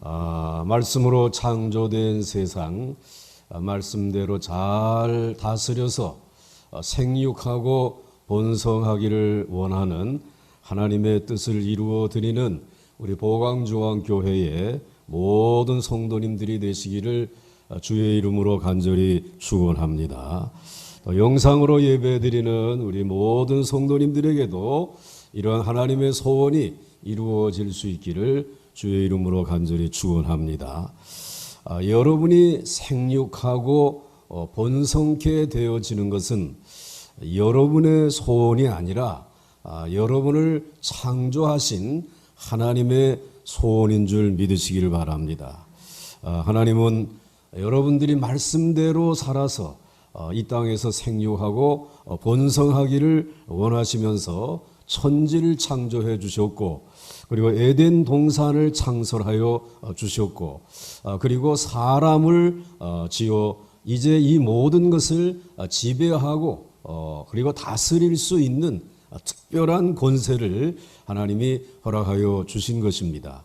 말씀으로 창조된 세상, 말씀대로 잘 다스려서 생육하고 번성하기를 원하는 하나님의 뜻을 이루어 드리는 우리 보강중앙교회의 모든 성도님들이 되시기를 주의 이름으로 간절히 축원합니다. 영상으로 예배드리는 우리 모든 성도님들에게도 이러한 하나님의 소원이 이루어질 수 있기를 주의 이름으로 간절히 축원합니다. 여러분이 생육하고 번성케 되어지는 것은 여러분의 소원이 아니라 여러분을 창조하신 하나님의 소원인 줄 믿으시기를 바랍니다. 하나님은 여러분들이 말씀대로 살아서 이 땅에서 생육하고 번성하기를 원하시면서 천지를 창조해 주셨고, 그리고 에덴 동산을 창설하여 주셨고, 그리고 사람을 지어 이제 이 모든 것을 지배하고 그리고 다스릴 수 있는 특별한 권세를 하나님이 허락하여 주신 것입니다.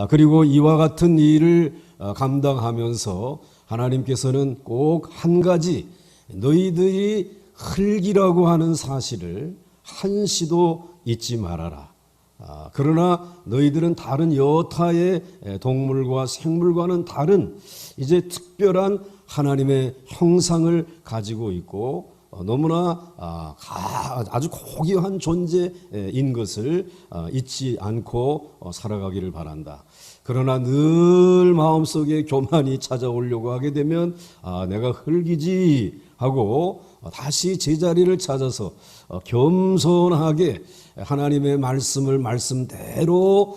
그리고 이와 같은 일을 감당하면서 하나님께서는 꼭 한 가지, 너희들이 흙이라고 하는 사실을 한시도 잊지 말아라. 그러나 너희들은 다른 여타의 동물과 생물과는 다른 이제 특별한 하나님의 형상을 가지고 있고 너무나 아주 고귀한 존재인 것을 잊지 않고 살아가기를 바란다. 그러나 늘 마음속에 교만이 찾아오려고 하게 되면 내가 흙이지 하고 다시 제자리를 찾아서 겸손하게 하나님의 말씀을 말씀대로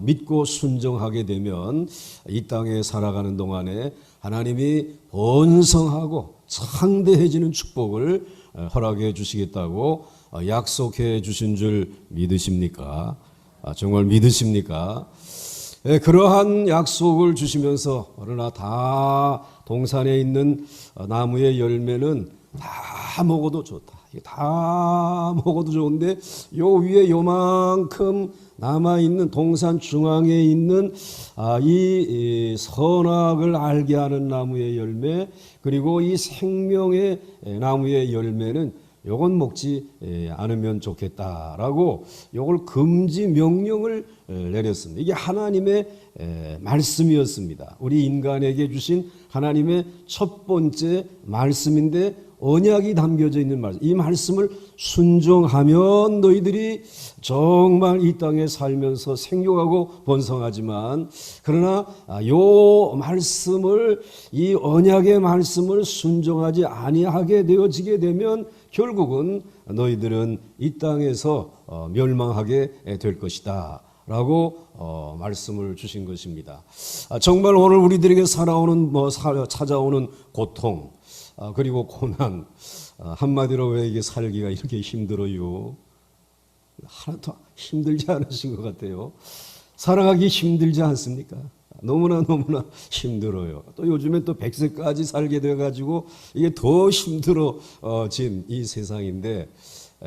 믿고 순종하게 되면 이 땅에 살아가는 동안에 하나님이 번성하고 창대해지는 축복을 허락해 주시겠다고 약속해 주신 줄 믿으십니까? 정말 믿으십니까? 그러한 약속을 주시면서 그러나 다 동산에 있는 나무의 열매는 다 먹어도 좋다. 다 먹어도 좋은데 요 위에 요만큼 남아있는 동산 중앙에 있는 이 선악을 알게 하는 나무의 열매, 그리고 이 생명의 나무의 열매는 요건 먹지 않으면 좋겠다라고 요걸 금지 명령을 내렸습니다. 이게 하나님의 말씀이었습니다. 우리 인간에게 주신 하나님의 첫 번째 말씀인데 언약이 담겨져 있는 말씀. 이 말씀을 순종하면 너희들이 정말 이 땅에 살면서 생육하고 번성하지만, 그러나 요 말씀을, 이 언약의 말씀을 순종하지 아니하게 되어지게 되면 결국은 너희들은 이 땅에서 멸망하게 될 것이다 라고 말씀을 주신 것입니다. 정말 오늘 우리들에게 찾아오는 고통, 그리고 고난, 한마디로 왜 이게 살기가 이렇게 힘들어요? 하나도 힘들지 않으신 것 같아요. 살아가기 힘들지 않습니까? 너무나 힘들어요. 또 요즘엔 또 100세까지 살게 돼가지고 이게 더 힘들어진 이 세상인데,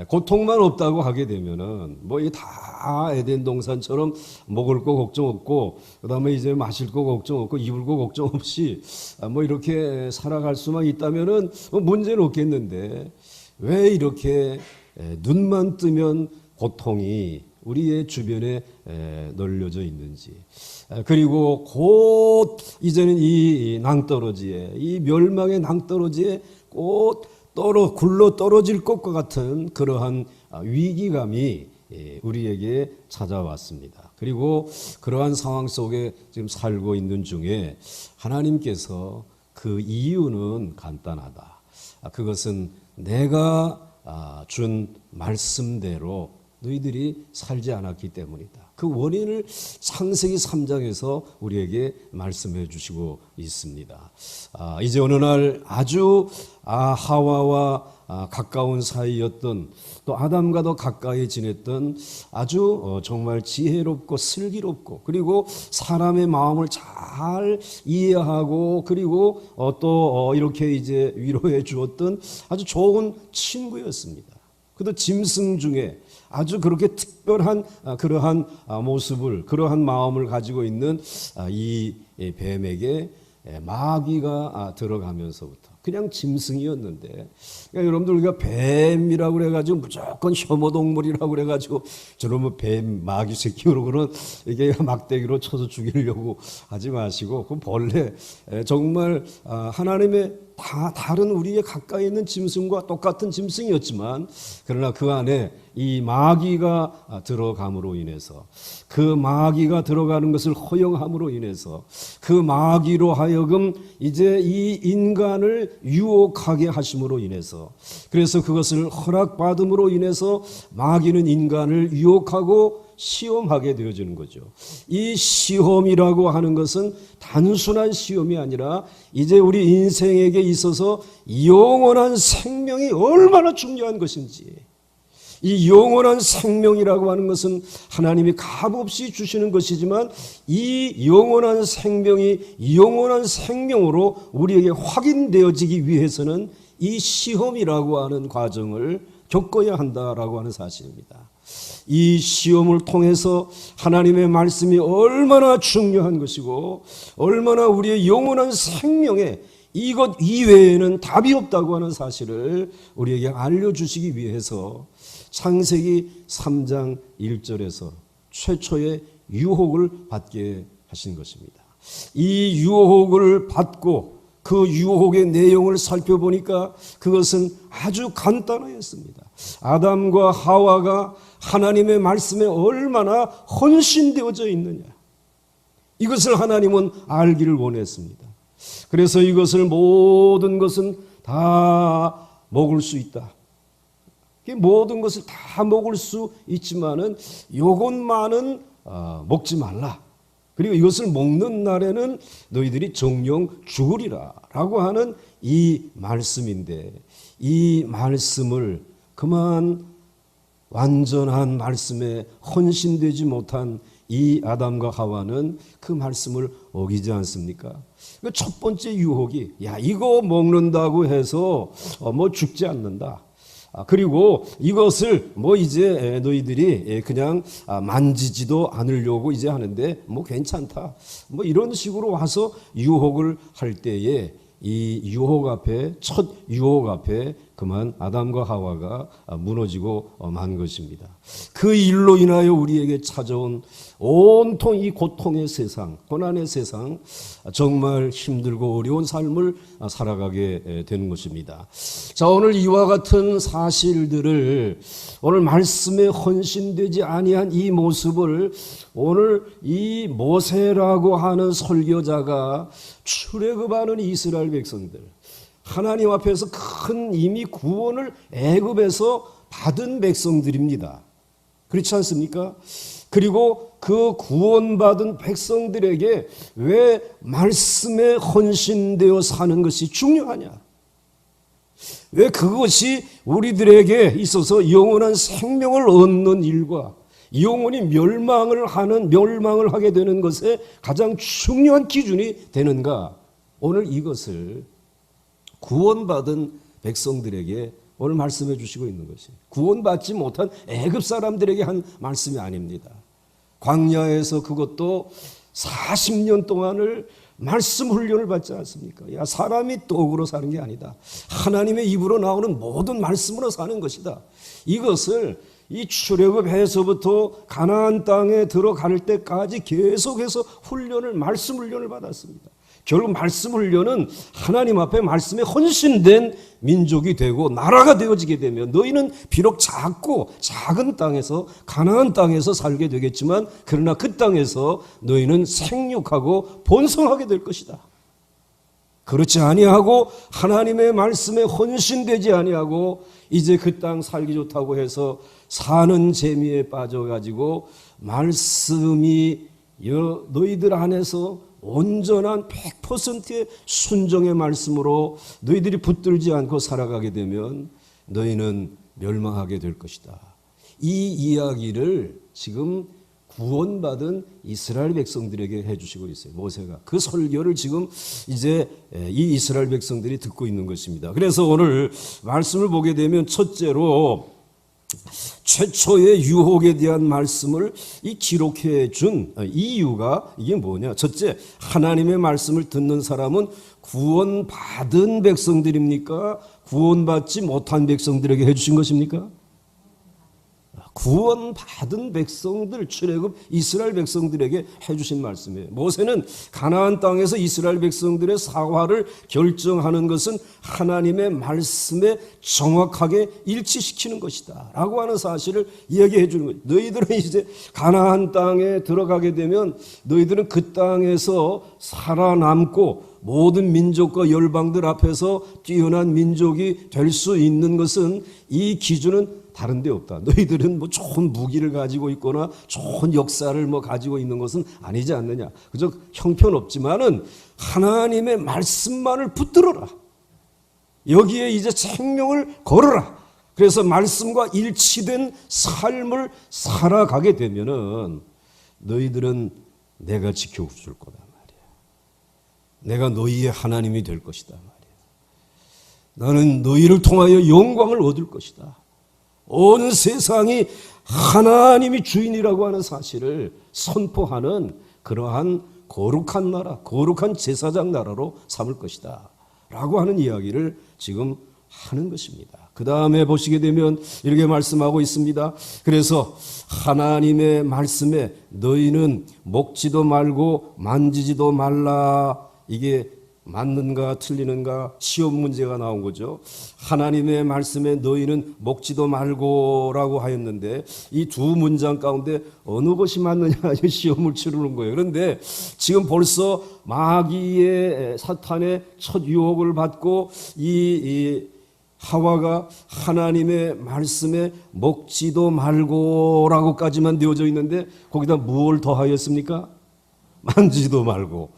고통만 없다고 하게 되면은 뭐 이게 다 에덴 동산처럼 먹을 거 걱정 없고, 그다음에 이제 마실 거 걱정 없고, 입을 거 걱정 없이 뭐 이렇게 살아갈 수만 있다면은 문제는 없겠는데, 왜 이렇게 눈만 뜨면 고통이 우리의 주변에 널려져 있는지, 그리고 곧 이제는 이 낭떠러지에, 이 멸망의 낭떠러지에 곧 굴러 떨어질 것과 같은 그러한 위기감이 우리에게 찾아왔습니다. 그리고 그러한 상황 속에 지금 살고 있는 중에 하나님께서 그 이유는 간단하다. 그것은 내가 준 말씀대로 너희들이 살지 않았기 때문이다. 그 원인을 창세기 3장에서 우리에게 말씀해 주시고 있습니다. 이제 어느 날 아주 하와와 가까운 사이였던, 또 아담과도 가까이 지냈던 아주 정말 지혜롭고 슬기롭고, 그리고 사람의 마음을 잘 이해하고, 그리고 또 이렇게 이제 위로해 주었던 아주 좋은 친구였습니다. 그도 짐승 중에 아주 그렇게 특별한 그러한 모습을, 그러한 마음을 가지고 있는 이 뱀에게 마귀가 들어가면서부터 그냥 짐승이었는데, 그러니까 여러분들 우리가 뱀이라고 그래가지고 무조건 혐오동물이라고 그래가지고 저놈의 뱀 마귀 새끼로 그런 이게 막대기로 쳐서 죽이려고 하지 마시고, 그 본래 정말 하나님의 다른 우리의 가까이 있는 짐승과 똑같은 짐승이었지만, 그러나 그 안에 이 마귀가 들어감으로 인해서, 그 마귀가 들어가는 것을 허용함으로 인해서 그 마귀로 하여금 이제 이 인간을 유혹하게 하심으로 인해서, 그래서 그것을 허락받음으로 인해서 마귀는 인간을 유혹하고 시험하게 되어지는 거죠. 이 시험이라고 하는 것은 단순한 시험이 아니라 이제 우리 인생에게 있어서 영원한 생명이 얼마나 중요한 것인지, 이 영원한 생명이라고 하는 것은 하나님이 값없이 주시는 것이지만, 이 영원한 생명이 영원한 생명으로 우리에게 확인되어지기 위해서는 이 시험이라고 하는 과정을 겪어야 한다라고 하는 사실입니다. 이 시험을 통해서 하나님의 말씀이 얼마나 중요한 것이고 얼마나 우리의 영원한 생명에 이것 이외에는 답이 없다고 하는 사실을 우리에게 알려주시기 위해서 창세기 3장 1절에서 최초의 유혹을 받게 하신 것입니다. 이 유혹을 받고 그 유혹의 내용을 살펴보니까 그것은 아주 간단하였습니다. 아담과 하와가 하나님의 말씀에 얼마나 헌신되어져 있느냐, 이것을 하나님은 알기를 원했습니다. 그래서 이것을 모든 것은 다 먹을 수 있다, 모든 것을 다 먹을 수 있지만은 요것만은 먹지 말라, 그리고 이것을 먹는 날에는 너희들이 정령 죽으리라 라고 하는 이 말씀인데, 이 말씀을 그만 완전한 말씀에 헌신되지 못한 이 아담과 하와는 그 말씀을 어기지 않습니까? 첫 번째 유혹이, 야, 이거 먹는다고 해서 뭐 죽지 않는다, 그리고 이것을 뭐 이제 너희들이 그냥 만지지도 않으려고 이제 하는데 뭐 괜찮다, 뭐 이런 식으로 와서 유혹을 할 때에 이 유혹 앞에, 첫 유혹 앞에 그만 아담과 하와가 무너지고 만 것입니다. 그 일로 인하여 우리에게 찾아온 온통 이 고통의 세상, 고난의 세상, 정말 힘들고 어려운 삶을 살아가게 되는 것입니다. 자, 오늘 이와 같은 사실들을, 오늘 말씀에 헌신되지 아니한 이 모습을 오늘 이 모세라고 하는 설교자가 출애굽하는 이스라엘 백성들, 하나님 앞에서 큰 이미 구원을 애굽에서 받은 백성들입니다. 그렇지 않습니까? 그리고 그 구원받은 백성들에게 왜 말씀에 헌신되어 사는 것이 중요하냐? 왜 그것이 우리들에게 있어서 영원한 생명을 얻는 일과 영원히 멸망을 하게 되는 것에 가장 중요한 기준이 되는가? 오늘 이것을 구원받은 백성들에게 오늘 말씀해 주시고 있는 것이, 구원받지 못한 애굽 사람들에게 한 말씀이 아닙니다. 광야에서 그것도 40년 동안을 말씀 훈련을 받지 않습니까? 야, 사람이 떡으로 사는 게 아니다, 하나님의 입으로 나오는 모든 말씀으로 사는 것이다. 이것을 이 출애굽에서부터 가나안 땅에 들어갈 때까지 계속해서 말씀 훈련을 받았습니다. 결국 말씀 훈련은 하나님 앞에 말씀에 헌신된 민족이 되고 나라가 되어지게 되면, 너희는 비록 작은 땅에서, 가나안 땅에서 살게 되겠지만, 그러나 그 땅에서 너희는 생육하고 번성하게 될 것이다. 그렇지 아니하고 하나님의 말씀에 헌신되지 아니하고 이제 그 땅 살기 좋다고 해서 사는 재미에 빠져가지고 말씀이 너희들 안에서 온전한 100%의 순종의 말씀으로 너희들이 붙들지 않고 살아가게 되면 너희는 멸망하게 될 것이다. 이 이야기를 지금 구원받은 이스라엘 백성들에게 해주시고 있어요. 모세가 그 설교를 지금 이제 이 이스라엘 백성들이 듣고 있는 것입니다. 그래서 오늘 말씀을 보게 되면 첫째로 최초의 유혹에 대한 말씀을 이 기록해 준 이유가 이게 뭐냐? 첫째, 하나님의 말씀을 듣는 사람은 구원받은 백성들입니까? 구원받지 못한 백성들에게 해주신 것입니까? 구원받은 백성들, 출애굽 이스라엘 백성들에게 해주신 말씀이에요. 모세는 가나안 땅에서 이스라엘 백성들의 사활을 결정하는 것은 하나님의 말씀에 정확하게 일치시키는 것이다 라고 하는 사실을 이야기해 주는 거예요. 너희들은 이제 가나안 땅에 들어가게 되면 너희들은 그 땅에서 살아남고 모든 민족과 열방들 앞에서 뛰어난 민족이 될 수 있는 것은, 이 기준은 다른 데 없다. 너희들은 뭐 좋은 무기를 가지고 있거나 좋은 역사를 뭐 가지고 있는 것은 아니지 않느냐. 그저 형편없지만은 하나님의 말씀만을 붙들어라. 여기에 이제 생명을 걸어라. 그래서 말씀과 일치된 삶을 살아가게 되면은 너희들은 내가 지켜줄 거다 말이야. 내가 너희의 하나님이 될 것이다 말이야. 나는 너희를 통하여 영광을 얻을 것이다. 온 세상이 하나님이 주인이라고 하는 사실을 선포하는 그러한 거룩한 나라, 거룩한 제사장 나라로 삼을 것이다 라고 하는 이야기를 지금 하는 것입니다. 그 다음에 보시게 되면 이렇게 말씀하고 있습니다. 그래서 하나님의 말씀에 너희는 먹지도 말고 만지지도 말라. 이게 맞는가 틀리는가 시험 문제가 나온 거죠. 하나님의 말씀에 너희는 먹지도 말고라고 하였는데 이 두 문장 가운데 어느 것이 맞느냐 시험을 치르는 거예요. 그런데 지금 벌써 마귀의 사탄의 첫 유혹을 받고 이 하와가 하나님의 말씀에 먹지도 말고라고까지만 되어져 있는데 거기다 무엇을 더하였습니까? 만지지도 말고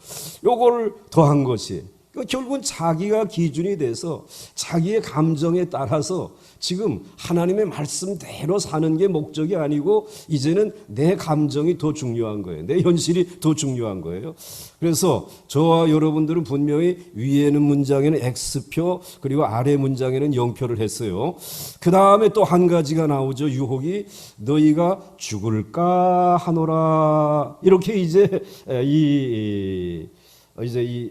요걸 더한 것이 결국은 자기가 기준이 돼서 자기의 감정에 따라서 지금 하나님의 말씀대로 사는 게 목적이 아니고 이제는 내 감정이 더 중요한 거예요. 내 현실이 더 중요한 거예요. 그래서 저와 여러분들은 분명히 위에는 문장에는 X표 그리고 아래 문장에는 0표를 했어요. 그 다음에 또 한 가지가 나오죠. 유혹이 너희가 죽을까 하노라. 이렇게 이제 이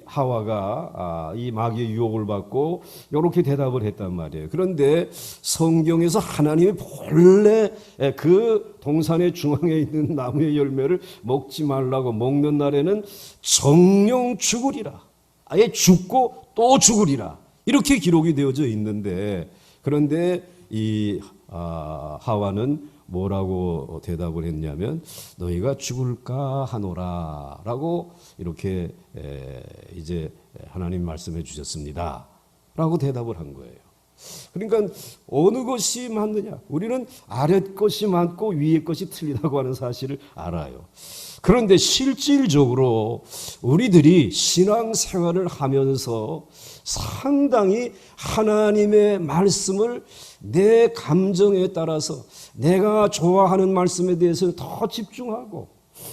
하와가 이 마귀의 유혹을 받고 이렇게 대답을 했단 말이에요. 그런데 성경에서 하나님이 본래 그 동산의 중앙에 있는 나무의 열매를 먹지 말라고, 먹는 날에는 정령 죽으리라, 아예 죽고 또 죽으리라, 이렇게 기록이 되어져 있는데, 그런데 이 하와는 뭐라고 대답을 했냐면 너희가 죽을까 하노라 라고 이렇게 이제 하나님 말씀해 주셨습니다 라고 대답을 한 거예요. 그러니까 어느 것이 맞느냐, 우리는 아래 것이 맞고 위에 것이 틀리다고 하는 사실을 알아요. 그런데 실질적으로 우리들이 신앙생활을 하면서 상당히 하나님의 말씀을 내 감정에 따라서 내가 좋아하는 말씀에 대해서는 더 집중하고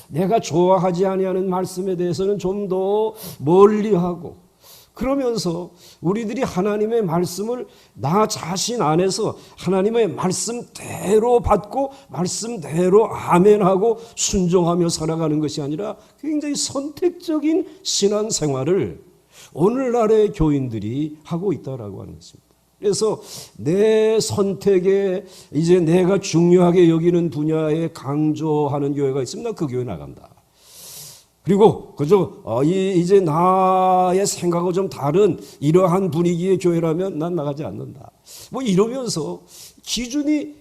내가 좋아하지 아니하는 말씀에 대해서는 좀 더 멀리하고, 그러면서 우리들이 하나님의 말씀을 나 자신 안에서 하나님의 말씀대로 받고 말씀대로 아멘하고 순종하며 살아가는 것이 아니라 굉장히 선택적인 신앙생활을 오늘날의 교인들이 하고 있다라고 하는 것입니다. 그래서 내 선택에 이제 내가 중요하게 여기는 분야에 강조하는 교회가 있으면 나 그 교회 나간다. 그리고 그저 이제 나의 생각하고 좀 다른 이러한 분위기의 교회라면 난 나가지 않는다. 뭐 이러면서 기준이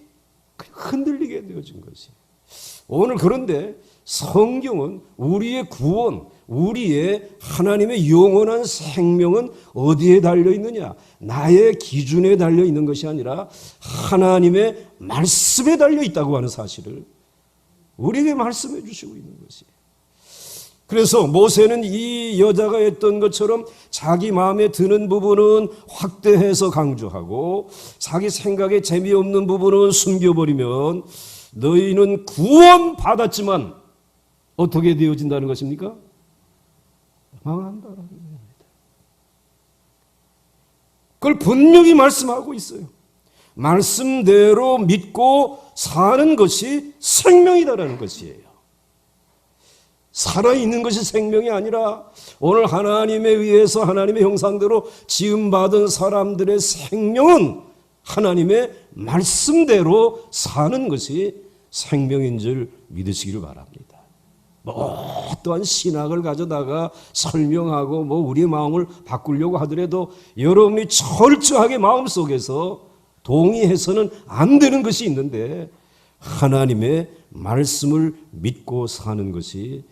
흔들리게 되어진 것이. 오늘 그런데 성경은 우리의 구원, 우리의 하나님의 영원한 생명은 어디에 달려 있느냐? 나의 기준에 달려 있는 것이 아니라 하나님의 말씀에 달려 있다고 하는 사실을 우리에게 말씀해 주시고 있는 것이에요. 그래서 모세는 이 여자가 했던 것처럼 자기 마음에 드는 부분은 확대해서 강조하고 자기 생각에 재미없는 부분은 숨겨버리면 너희는 구원받았지만 어떻게 되어진다는 것입니까? 망한다라는 겁니다. 그걸 분명히 말씀하고 있어요. 말씀대로 믿고 사는 것이 생명이다라는 것이에요. 살아있는 것이 생명이 아니라 오늘 하나님에 의해서 하나님의 형상대로 지음받은 사람들의 생명은 하나님의 말씀대로 사는 것이 생명인 줄 믿으시기를 바랍니다. 어떠한 신학을 가져다가 설명하고 우리의 마음을 바꾸려고 하더라도 여러분이 철저하게 마음속에서 동의해서는 안 되는 것이 있는데 하나님의 말씀을 믿고 사는 것이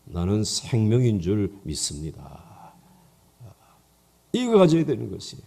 나는 생명인 줄 믿습니다. 이거 가져야 되는 것이에요.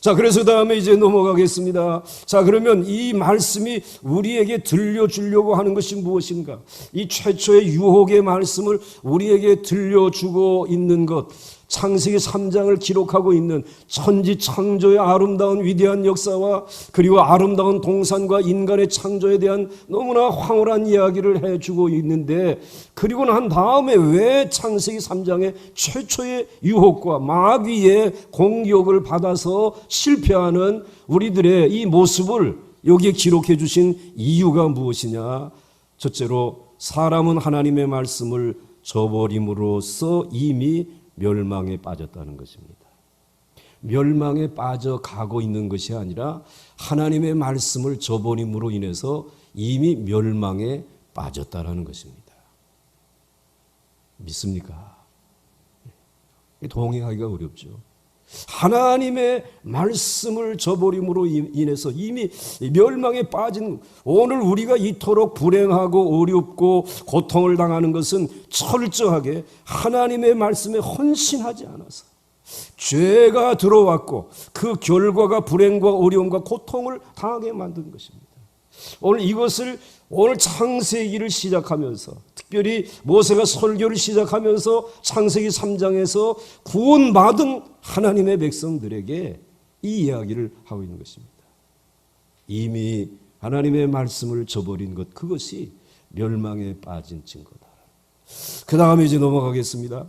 자, 그래서 다음에 이제 넘어가겠습니다. 자, 그러면 이 말씀이 우리에게 들려주려고 하는 것이 무엇인가? 이 최초의 유혹의 말씀을 우리에게 들려주고 있는 것, 창세기 3장을 기록하고 있는 천지 창조의 아름다운 위대한 역사와 그리고 아름다운 동산과 인간의 창조에 대한 너무나 황홀한 이야기를 해주고 있는데, 그리고 난 다음에 왜 창세기 3장의 최초의 유혹과 마귀의 공격을 받아서 실패하는 우리들의 이 모습을 여기에 기록해 주신 이유가 무엇이냐? 첫째로 사람은 하나님의 말씀을 저버림으로써 이미 멸망에 빠졌다는 것입니다. 멸망에 빠져가고 있는 것이 아니라 하나님의 말씀을 저버림으로 인해서 이미 멸망에 빠졌다는 것입니다. 믿습니까? 동의하기가 어렵죠. 하나님의 말씀을 저버림으로 인해서 이미 멸망에 빠진, 오늘 우리가 이토록 불행하고 어렵고 고통을 당하는 것은 철저하게 하나님의 말씀에 헌신하지 않아서 죄가 들어왔고 그 결과가 불행과 어려움과 고통을 당하게 만든 것입니다. 오늘 이것을 오늘 창세기를 시작하면서, 특별히 모세가 설교를 시작하면서 창세기 3장에서 구원받은 하나님의 백성들에게 이 이야기를 하고 있는 것입니다. 이미 하나님의 말씀을 저버린 것, 그것이 멸망에 빠진 증거다. 그 다음에 이제 넘어가겠습니다.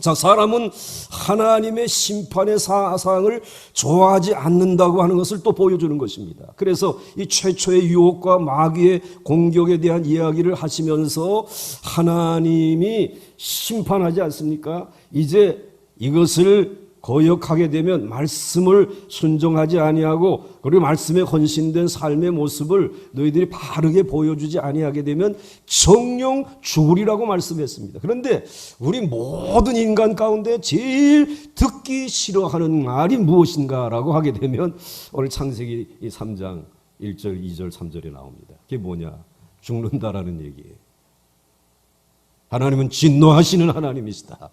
자, 사람은 하나님의 심판의 사상을 좋아하지 않는다고 하는 것을 또 보여주는 것입니다. 그래서 이 최초의 유혹과 마귀의 공격에 대한 이야기를 하시면서 하나님이 심판하지 않습니까? 이제 이것을 거역하게 되면, 말씀을 순종하지 아니하고 그리고 말씀에 헌신된 삶의 모습을 너희들이 바르게 보여주지 아니하게 되면 정령 죽으리라고 말씀했습니다. 그런데 우리 모든 인간 가운데 제일 듣기 싫어하는 말이 무엇인가라고 하게 되면 오늘 창세기 3장 1절, 2절, 3절에 나옵니다. 그게 뭐냐? 죽는다라는 얘기예요. 하나님은 진노하시는 하나님이시다.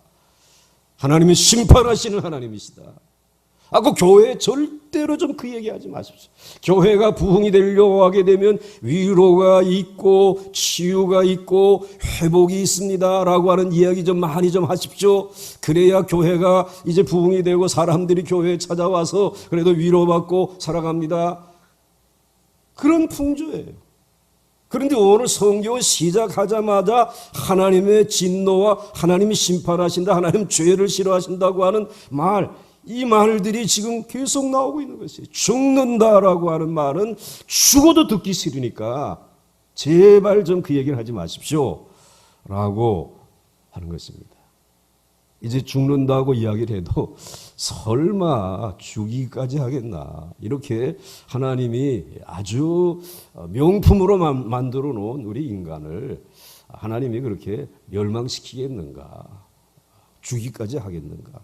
하나님은 심판하시는 하나님이시다. 그 교회에 절대로 좀 그 얘기하지 마십시오. 교회가 부흥이 되려고 하게 되면 위로가 있고 치유가 있고 회복이 있습니다 라고 하는 이야기 좀 많이 좀 하십시오. 그래야 교회가 이제 부흥이 되고 사람들이 교회에 찾아와서 그래도 위로받고 살아갑니다. 그런 풍조예요. 그런데 오늘 성경을 시작하자마자 하나님의 진노와 하나님이 심판하신다, 하나님 죄를 싫어하신다고 하는 말, 이 말들이 지금 계속 나오고 있는 것이에요. 죽는다라고 하는 말은 죽어도 듣기 싫으니까 제발 좀 그 얘기를 하지 마십시오 라고 하는 것입니다. 이제 죽는다고 이야기를 해도 설마 죽이기까지 하겠나, 이렇게 하나님이 아주 명품으로 만들어 놓은 우리 인간을 하나님이 그렇게 멸망시키겠는가, 죽이기까지 하겠는가.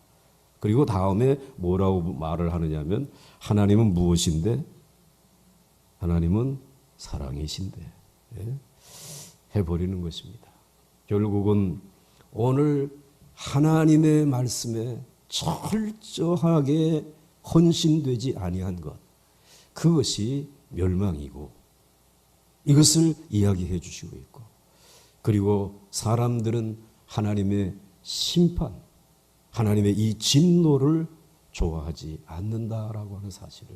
그리고 다음에 뭐라고 말을 하느냐면 하나님은 무엇인데? 하나님은 사랑이신데 해버리는 것입니다. 결국은 오늘 하나님의 말씀에 철저하게 헌신되지 아니한 것, 그것이 멸망이고, 이것을 이야기해 주시고 있고, 그리고 사람들은 하나님의 심판, 하나님의 이 진노를 좋아하지 않는다라고 하는 사실을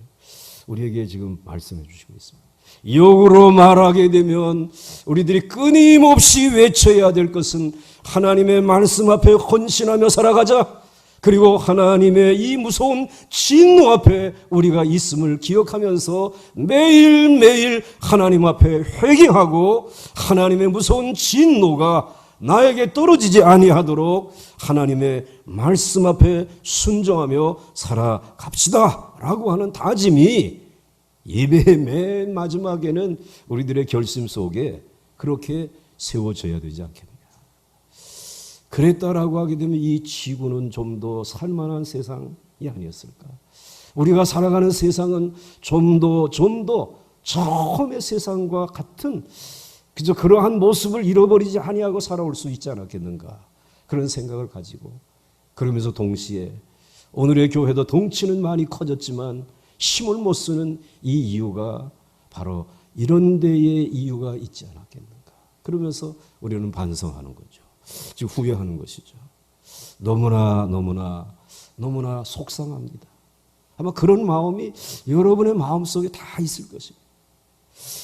우리에게 지금 말씀해 주시고 있습니다. 역으로 말하게 되면 우리들이 끊임없이 외쳐야 될 것은 하나님의 말씀 앞에 헌신하며 살아가자. 그리고 하나님의 이 무서운 진노 앞에 우리가 있음을 기억하면서 매일매일 하나님 앞에 회개하고 하나님의 무서운 진노가 나에게 떨어지지 아니하도록 하나님의 말씀 앞에 순종하며 살아갑시다 라고 하는 다짐이 예배의 맨 마지막에는 우리들의 결심 속에 그렇게 세워져야 되지 않겠느냐. 그랬다라고 하게 되면 이 지구는 좀 더 살만한 세상이 아니었을까. 우리가 살아가는 세상은 좀 더 처음의 세상과 같은 그저 그러한 모습을 잃어버리지 아니하고 살아올 수 있지 않았겠는가. 그런 생각을 가지고 그러면서 동시에 오늘의 교회도 덩치는 많이 커졌지만 힘을 못 쓰는 이 이유가 바로 이런 데에 이유가 있지 않았겠는가. 그러면서 우리는 반성하는 거죠. 지금 후회하는 것이죠. 너무나 속상합니다. 아마 그런 마음이 여러분의 마음속에 다 있을 것입니다.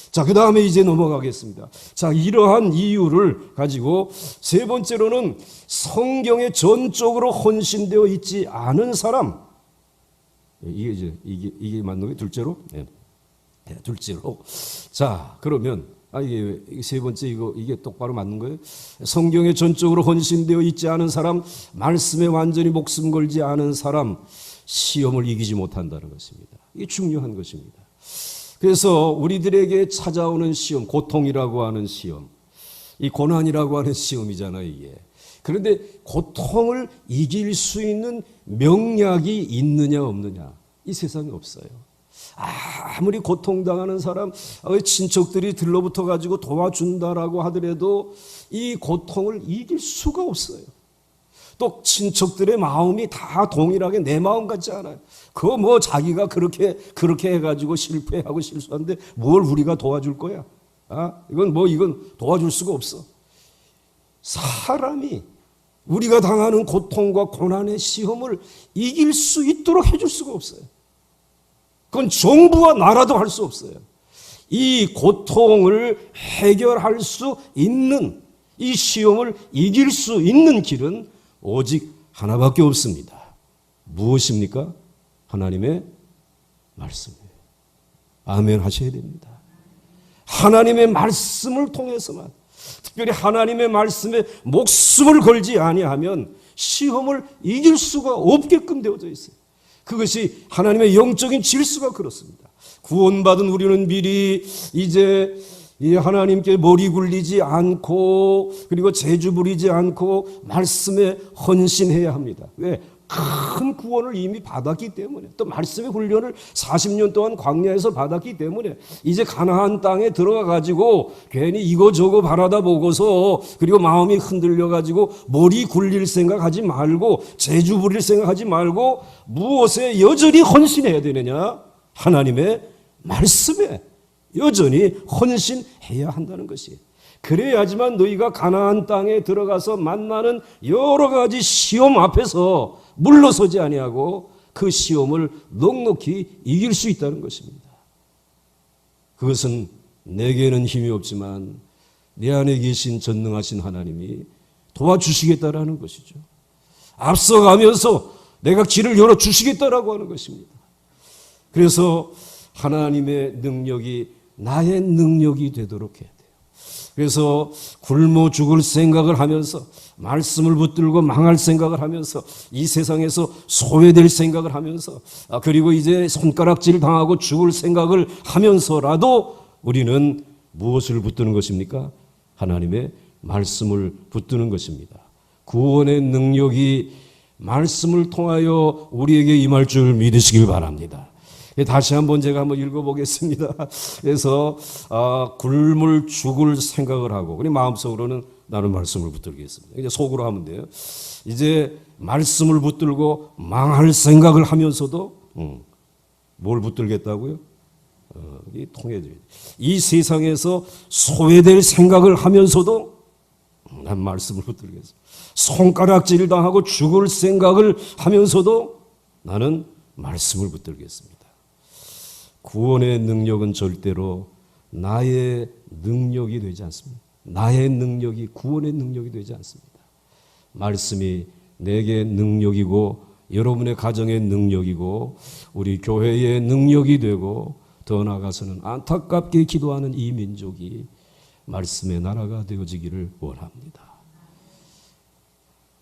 자, 그 다음에 이제 넘어가겠습니다. 자, 이러한 이유를 가지고 세 번째로는 성경에 전적으로 헌신되어 있지 않은 사람. 이게 맞는 거예요? 둘째로? 네. 둘째로. 자, 그러면 이게 세 번째 이게 똑바로 맞는 거예요? 성경에 전적으로 헌신되어 있지 않은 사람, 말씀에 완전히 목숨 걸지 않은 사람, 시험을 이기지 못한다는 것입니다. 이게 중요한 것입니다. 그래서 우리들에게 찾아오는 시험, 고통이라고 하는 시험, 이 고난이라고 하는 시험이잖아요, 이게. 그런데 고통을 이길 수 있는 명약이 있느냐 없느냐, 이 세상에 없어요. 아무리 고통당하는 사람, 친척들이 들러붙어 가지고 도와준다라고 하더라도 이 고통을 이길 수가 없어요. 또 친척들의 마음이 다 동일하게 내 마음 같지 않아요. 그거 뭐 자기가 그렇게 해가지고 실패하고 실수하는데 뭘 우리가 도와줄 거야? 이건 도와줄 수가 없어. 사람이 우리가 당하는 고통과 고난의 시험을 이길 수 있도록 해줄 수가 없어요. 그건 정부와 나라도 할 수 없어요. 이 고통을 해결할 수 있는, 이 시험을 이길 수 있는 길은 오직 하나밖에 없습니다. 무엇입니까? 하나님의 말씀이에요. 아멘 하셔야 됩니다. 하나님의 말씀을 통해서만, 특별히 하나님의 말씀에 목숨을 걸지 아니하면 시험을 이길 수가 없게끔 되어져 있어요. 그것이 하나님의 영적인 질서가 그렇습니다. 구원받은 우리는 미리 이제 하나님께 머리 굴리지 않고 그리고 재주 부리지 않고 말씀에 헌신해야 합니다. 왜? 큰 구원을 이미 받았기 때문에, 또 말씀의 훈련을 40년 동안 광야에서 받았기 때문에 이제 가나안 땅에 들어가 가지고 괜히 이거저거 바라다 보고서 그리고 마음이 흔들려 가지고 머리 굴릴 생각하지 말고 재주 부릴 생각하지 말고 무엇에 여전히 헌신해야 되느냐? 하나님의 말씀에 여전히 헌신해야 한다는 것이에요. 그래야지만 너희가 가나안 땅에 들어가서 만나는 여러 가지 시험 앞에서 물러서지 아니하고 그 시험을 넉넉히 이길 수 있다는 것입니다. 그것은 내게는 힘이 없지만 내 안에 계신 전능하신 하나님이 도와주시겠다라는 것이죠. 앞서가면서 내가 길을 열어주시겠다라고 하는 것입니다. 그래서 하나님의 능력이 나의 능력이 되도록 해야 돼요. 그래서 굶어 죽을 생각을 하면서 말씀을 붙들고 망할 생각을 하면서 이 세상에서 소외될 생각을 하면서 그리고 이제 손가락질 당하고 죽을 생각을 하면서라도 우리는 무엇을 붙드는 것입니까? 하나님의 말씀을 붙드는 것입니다. 구원의 능력이 말씀을 통하여 우리에게 임할 줄 믿으시길 바랍니다. 다시 한번 제가 한번 읽어보겠습니다. 그래서 굶을 죽을 생각을 하고 그리고 마음속으로는 나는 말씀을 붙들겠습니다. 이제 속으로 하면 돼요. 이제 말씀을 붙들고 망할 생각을 하면서도 뭘 붙들겠다고요? 이 통해져야 돼. 이 세상에서 소외될 생각을 하면서도 난 말씀을 붙들겠습니다. 손가락질 당하고 죽을 생각을 하면서도 나는 말씀을 붙들겠습니다. 구원의 능력은 절대로 나의 능력이 되지 않습니다. 나의 능력이 구원의 능력이 되지 않습니다. 말씀이 내게 능력이고 여러분의 가정의 능력이고 우리 교회의 능력이 되고 더 나아가서는 안타깝게 기도하는 이 민족이 말씀의 나라가 되어지기를 원합니다.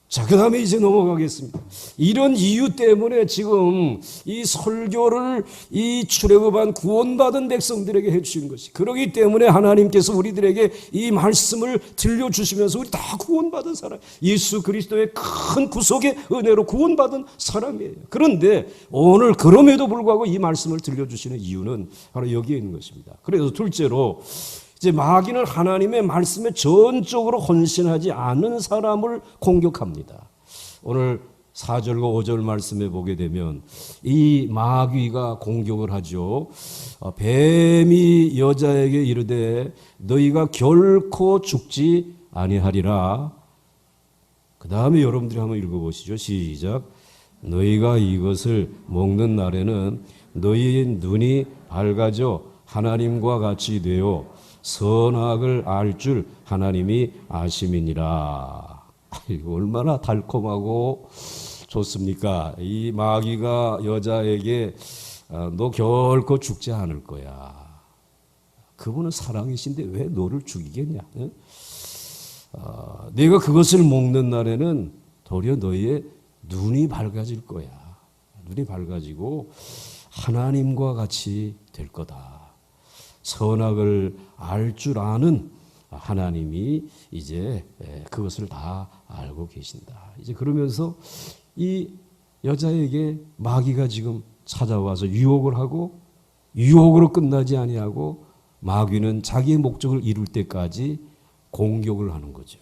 자, 그 다음에 이제 넘어가겠습니다. 이런 이유 때문에 지금 이 설교를 이 출애굽한 구원받은 백성들에게 해주신 것이, 그러기 때문에 하나님께서 우리들에게 이 말씀을 들려주시면서 우리 다 구원받은 사람, 예수 그리스도의 큰 구속의 은혜로 구원받은 사람이에요. 그런데 오늘 그럼에도 불구하고 이 말씀을 들려주시는 이유는 바로 여기에 있는 것입니다. 그래서 둘째로 이제 마귀는 하나님의 말씀에 전적으로 헌신하지 않은 사람을 공격합니다. 오늘 4절과 5절 말씀에 보게 되면 이 마귀가 공격을 하죠. 뱀이 여자에게 이르되 너희가 결코 죽지 아니하리라. 그 다음에 여러분들이 한번 읽어보시죠. 시작. 너희가 이것을 먹는 날에는 너희의 눈이 밝아져 하나님과 같이 되어 선악을 알 줄 하나님이 아심이니라. 이거 얼마나 달콤하고 좋습니까? 이 마귀가 여자에게 너 결코 죽지 않을 거야. 그분은 사랑이신데 왜 너를 죽이겠냐? 내가 그것을 먹는 날에는 도리어 너희의 눈이 밝아질 거야. 눈이 밝아지고 하나님과 같이 될 거다. 선악을 알 줄 아는 하나님이 이제 그것을 다 알고 계신다. 이제 그러면서 이 여자에게 마귀가 지금 찾아와서 유혹을 하고 유혹으로 끝나지 아니하고 마귀는 자기의 목적을 이룰 때까지 공격을 하는 거죠.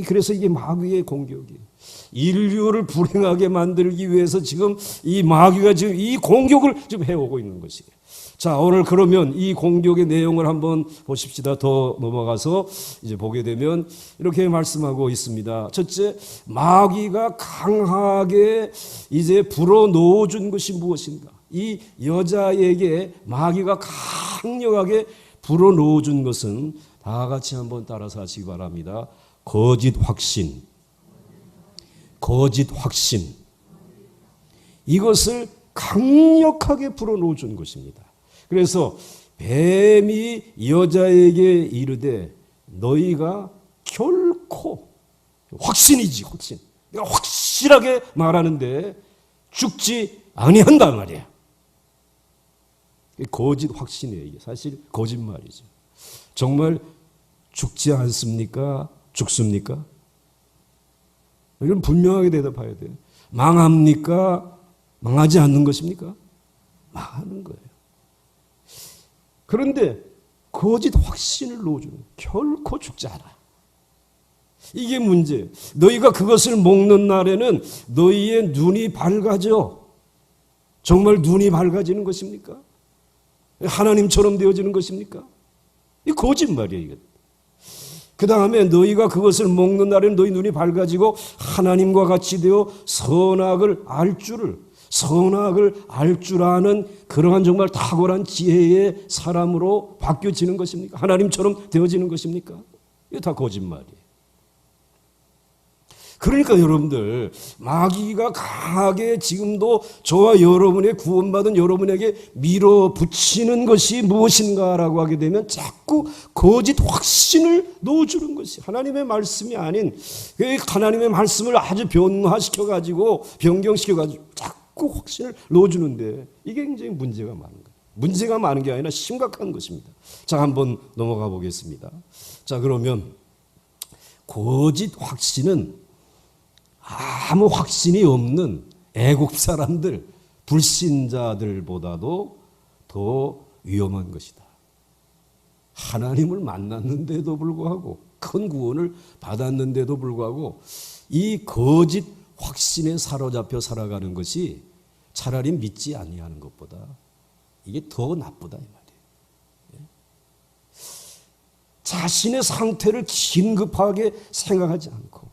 그래서 이게 마귀의 공격이에요. 인류를 불행하게 만들기 위해서 지금 이 마귀가 지금 이 공격을 지금 해오고 있는 것이에요. 자, 오늘 그러면 이 공격의 내용을 한번 보십시다. 더 넘어가서 이제 보게 되면 이렇게 말씀하고 있습니다. 첫째, 마귀가 강하게 이제 불어넣어 준 것이 무엇인가? 이 여자에게 마귀가 강력하게 불어넣어 준 것은 다 같이 한번 따라서 하시기 바랍니다. 거짓 확신. 거짓 확신. 이것을 강력하게 불어넣어 준 것입니다. 그래서 뱀이 여자에게 이르되 너희가 결코, 확신이지, 확신. 내가 확실하게 말하는데 죽지 아니한다 말이야. 거짓 확신이에요. 이게 사실 거짓말이죠. 정말 죽지 않습니까? 죽습니까? 이건 분명하게 대답해야 돼요. 망합니까? 망하지 않는 것입니까? 망하는 거예요. 그런데 거짓 확신을 넣어주는, 결코 죽지 않아. 이게 문제예요. 너희가 그것을 먹는 날에는 너희의 눈이 밝아져. 정말 눈이 밝아지는 것입니까? 하나님처럼 되어지는 것입니까? 이 거짓말이에요. 이거. 그 다음에 너희가 그것을 먹는 날에는 너희 눈이 밝아지고 하나님과 같이 되어 선악을 알 줄 아는 그러한 정말 탁월한 지혜의 사람으로 바뀌어지는 것입니까? 하나님처럼 되어지는 것입니까? 이거 다 거짓말이에요. 그러니까 여러분들, 마귀가 강하게 지금도 저와 여러분의 구원받은 여러분에게 밀어붙이는 것이 무엇인가라고 하게 되면 자꾸 거짓 확신을 넣어주는 것이, 하나님의 말씀이 아닌 하나님의 말씀을 아주 변화시켜가지고 변경시켜가지고 자꾸 확신을 넣어주는데 이게 굉장히 문제가 많은 거예요. 문제가 많은 게 아니라 심각한 것입니다. 자, 한번 넘어가 보겠습니다. 자, 그러면 거짓 확신은 아무 확신이 없는 애국 사람들, 불신자들보다도 더 위험한 것이다. 하나님을 만났는데도 불구하고, 큰 구원을 받았는데도 불구하고 이 거짓 확신에 사로잡혀 살아가는 것이 차라리 믿지 아니하는 것보다 이게 더 나쁘다 이 말이에요. 자신의 상태를 긴급하게 생각하지 않고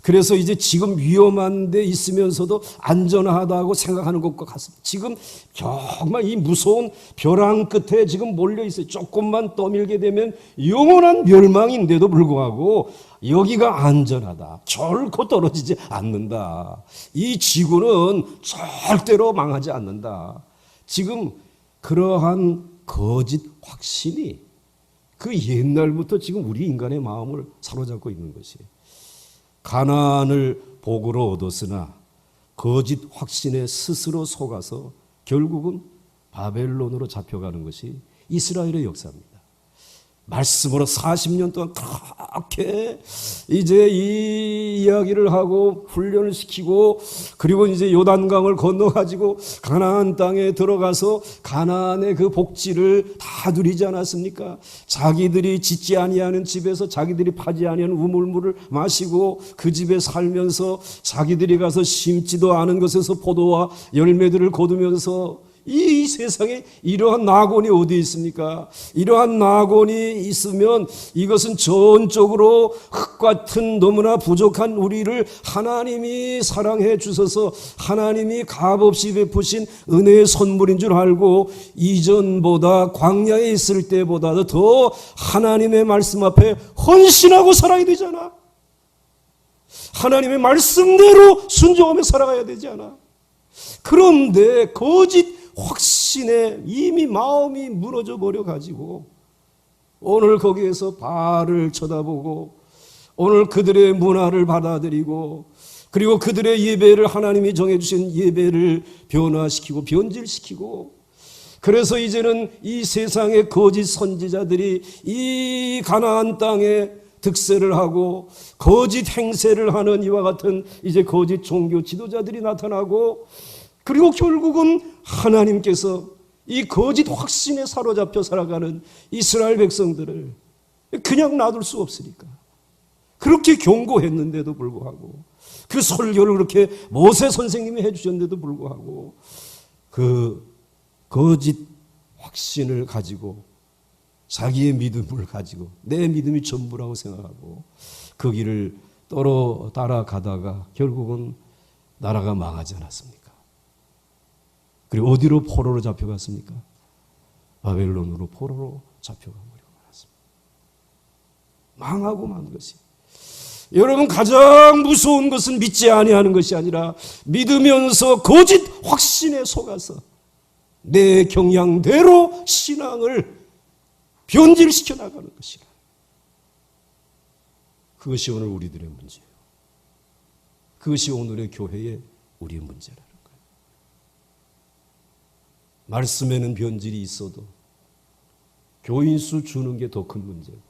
그래서 이제 지금 위험한 데 있으면서도 안전하다고 생각하는 것과 같습니다. 지금 정말 이 무서운 벼랑 끝에 지금 몰려 있어요. 조금만 떠밀게 되면 영원한 멸망인데도 불구하고 여기가 안전하다. 결코 떨어지지 않는다. 이 지구는 절대로 망하지 않는다. 지금 그러한 거짓 확신이 그 옛날부터 지금 우리 인간의 마음을 사로잡고 있는 것이에요. 가나안을 복으로 얻었으나 거짓 확신에 스스로 속아서 결국은 바벨론으로 잡혀가는 것이 이스라엘의 역사입니다. 말씀으로 40년 동안 그렇게 이제 이 이야기를 하고 훈련을 시키고 그리고 이제 요단강을 건너가지고 가나안 땅에 들어가서 가나안의 그 복지를 다 누리지 않았습니까? 자기들이 짓지 아니하는 집에서 자기들이 파지 아니하는 우물물을 마시고 그 집에 살면서 자기들이 가서 심지도 않은 것에서 포도와 열매들을 거두면서 이 세상에 이러한 낙원이 어디 있습니까? 이러한 낙원이 있으면 이것은 전적으로 흙 같은 너무나 부족한 우리를 하나님이 사랑해 주셔서 하나님이 값없이 베푸신 은혜의 선물인 줄 알고 이전보다 광야에 있을 때보다도 더 하나님의 말씀 앞에 헌신하고 살아야 되잖아. 하나님의 말씀대로 순종하며 살아가야 되지 않아. 그런데 거짓 확신에 이미 마음이 무너져 버려 가지고 오늘 거기에서 바알을 쳐다보고 오늘 그들의 문화를 받아들이고 그리고 그들의 예배를 하나님이 정해주신 예배를 변화시키고 변질시키고 그래서 이제는 이 세상의 거짓 선지자들이 이 가나안 땅에 득세를 하고 거짓 행세를 하는 이와 같은 이제 거짓 종교 지도자들이 나타나고 그리고 결국은 하나님께서 이 거짓 확신에 사로잡혀 살아가는 이스라엘 백성들을 그냥 놔둘 수 없으니까 그렇게 경고했는데도 불구하고 그 설교를 그렇게 모세 선생님이 해주셨는데도 불구하고 그 거짓 확신을 가지고 자기의 믿음을 가지고 내 믿음이 전부라고 생각하고 그 길을 따라가다가 결국은 나라가 망하지 않았습니까? 그리고 어디로 포로로 잡혀갔습니까? 바벨론으로 포로로 잡혀가 버리고 말았습니다. 망하고 만 것이. 여러분 가장 무서운 것은 믿지 아니하는 것이 아니라 믿으면서 거짓 확신에 속아서 내 경향대로 신앙을 변질시켜 나가는 것이라. 그것이 오늘 우리들의 문제예요. 그것이 오늘의 교회의 우리의 문제라는 거예요. 말씀에는 변질이 있어도 교인수 주는 게 더 큰 문제고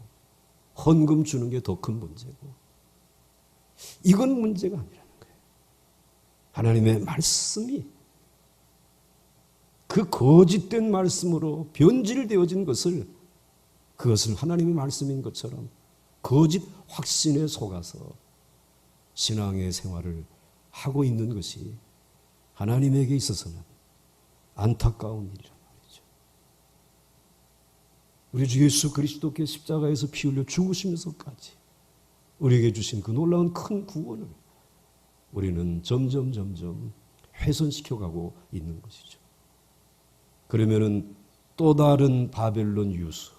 헌금 주는 게 더 큰 문제고 이건 문제가 아니라는 거예요. 하나님의 말씀이 그 거짓된 말씀으로 변질되어진 것을 그것을 하나님의 말씀인 것처럼 거짓 확신에 속아서 신앙의 생활을 하고 있는 것이 하나님에게 있어서는 안타까운 일이란 말이죠. 우리 주 예수 그리스도께 십자가에서 피 흘려 죽으시면서까지 우리에게 주신 그 놀라운 큰 구원을 우리는 점점 훼손시켜가고 있는 것이죠. 그러면은 또 다른 바벨론 유수,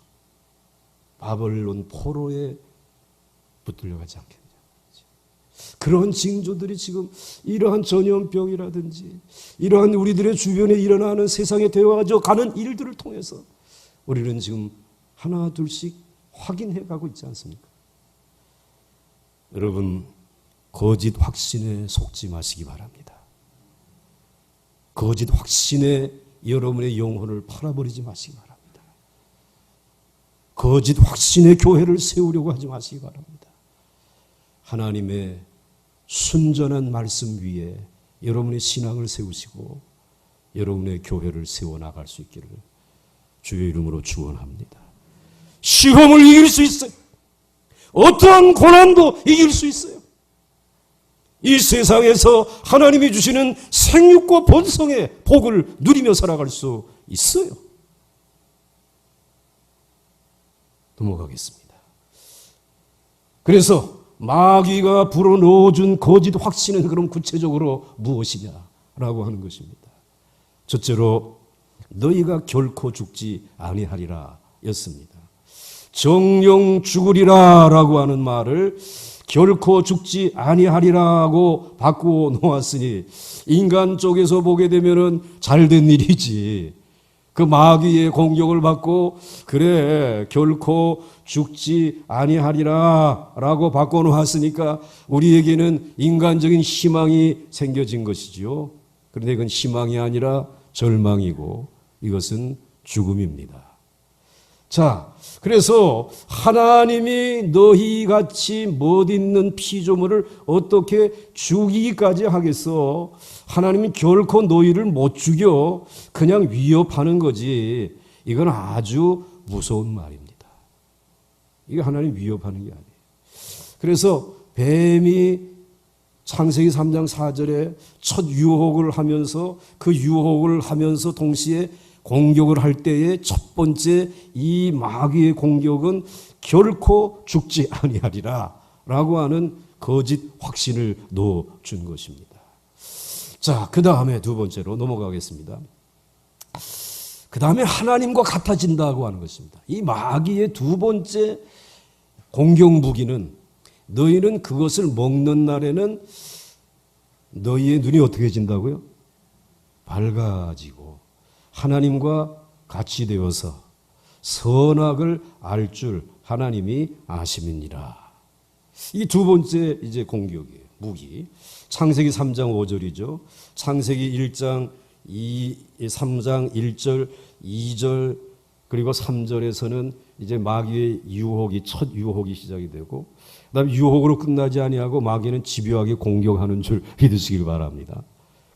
바벨론 포로에 붙들려가지 않겠냐. 그런 징조들이 지금 이러한 전염병이라든지 이러한 우리들의 주변에 일어나는 세상에 되어져 가는 일들을 통해서 우리는 지금 하나 둘씩 확인해 가고 있지 않습니까? 여러분 거짓 확신에 속지 마시기 바랍니다. 거짓 확신에 여러분의 영혼을 팔아버리지 마시기 바랍니다. 거짓 확신의 교회를 세우려고 하지 마시기 바랍니다. 하나님의 순전한 말씀 위에 여러분의 신앙을 세우시고 여러분의 교회를 세워나갈 수 있기를 주의 이름으로 축원합니다. 시험을 이길 수 있어요. 어떠한 고난도 이길 수 있어요. 이 세상에서 하나님이 주시는 생육과 번성의 복을 누리며 살아갈 수 있어요. 넘어가겠습니다. 그래서 마귀가 불어넣어준 거짓 확신은 그럼 구체적으로 무엇이냐라고 하는 것입니다. 첫째로 너희가 결코 죽지 아니하리라 였습니다. 정령 죽으리라 라고 하는 말을 결코 죽지 아니하리라고 바꾸어 놓았으니 인간 쪽에서 보게 되면은 잘된 일이지. 그 마귀의 공격을 받고 그래 결코 죽지 아니하리라 라고 바꿔 놓았으니까 우리에게는 인간적인 희망이 생겨진 것이지요. 그런데 이건 희망이 아니라 절망이고 이것은 죽음입니다. 자, 그래서 하나님이 너희같이 멋있는 피조물을 어떻게 죽이기까지 하겠어? 하나님이 결코 너희를 못 죽여 그냥 위협하는 거지. 이건 아주 무서운 말입니다. 이게 하나님 위협하는 게 아니에요. 그래서 뱀이 창세기 3장 4절에 첫 유혹을 하면서 그 유혹을 하면서 동시에 공격을 할 때의 첫 번째 이 마귀의 공격은 결코 죽지 아니하리라 라고 하는 거짓 확신을 넣어준 것입니다. 자, 그 다음에 두 번째로 넘어가겠습니다. 그 다음에 하나님과 같아진다고 하는 것입니다. 이 마귀의 두 번째 공격 무기는 너희는 그것을 먹는 날에는 너희의 눈이 어떻게 해진다고요? 밝아지고 하나님과 같이 되어서 선악을 알 줄 하나님이 아심이니라. 이 두 번째 이제 공격이에요. 무기. 창세기 3장 5절이죠. 창세기 1장 3장 1절, 2절 그리고 3절에서는 이제 마귀의 유혹이 첫 유혹이 시작이 되고 그다음에 유혹으로 끝나지 아니하고 마귀는 집요하게 공격하는 줄 믿으시길 바랍니다.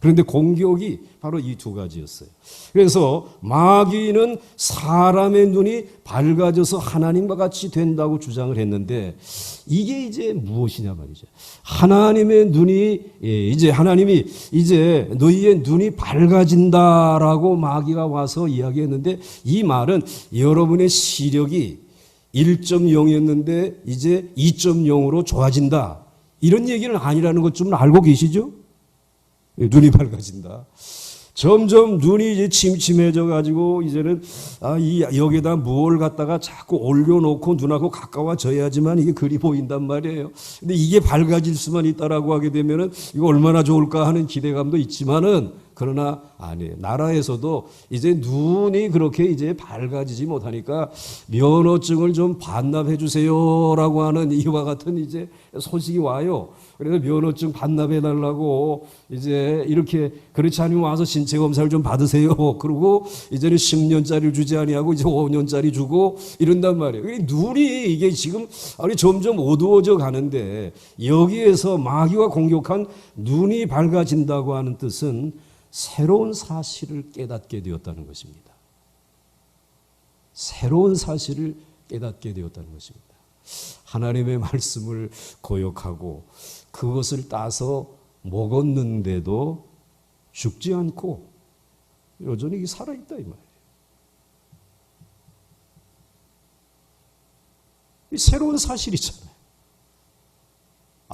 그런데 공격이 바로 이 두 가지였어요. 그래서 마귀는 사람의 눈이 밝아져서 하나님과 같이 된다고 주장을 했는데 이게 이제 무엇이냐 말이죠. 하나님의 눈이 이제 하나님이 이제 너희의 눈이 밝아진다라고 마귀가 와서 이야기했는데 이 말은 여러분의 시력이 1.0이었는데 이제 2.0으로 좋아진다. 이런 얘기는 아니라는 것 좀 알고 계시죠? 눈이 밝아진다. 점점 눈이 이제 침침해져 가지고 이제는 여기다 뭘 갖다가 자꾸 올려놓고 눈하고 가까워져야지만 이게 글이 보인단 말이에요. 근데 이게 밝아질 수만 있다라고 하게 되면은 이거 얼마나 좋을까 하는 기대감도 있지만은 그러나 아니에요. 나라에서도 이제 눈이 그렇게 이제 밝아지지 못하니까 면허증을 좀 반납해 주세요라고 하는 이와 같은 이제 소식이 와요. 그래서 면허증 반납해 달라고 이제 이렇게 그렇지 않으면 와서 신체 검사를 좀 받으세요. 그리고 이제는 10년짜리를 주지 아니하고 이제 5년짜리 주고 이런단 말이에요. 눈이 이게 지금 점점 어두워져 가는데 여기에서 마귀가 공격한 눈이 밝아진다고 하는 뜻은 새로운 사실을 깨닫게 되었다는 것입니다. 새로운 사실을 깨닫게 되었다는 것입니다. 하나님의 말씀을 거역하고 그것을 따서 먹었는데도 죽지 않고 여전히 살아있다 이 말이에요. 이 새로운 사실이잖아요.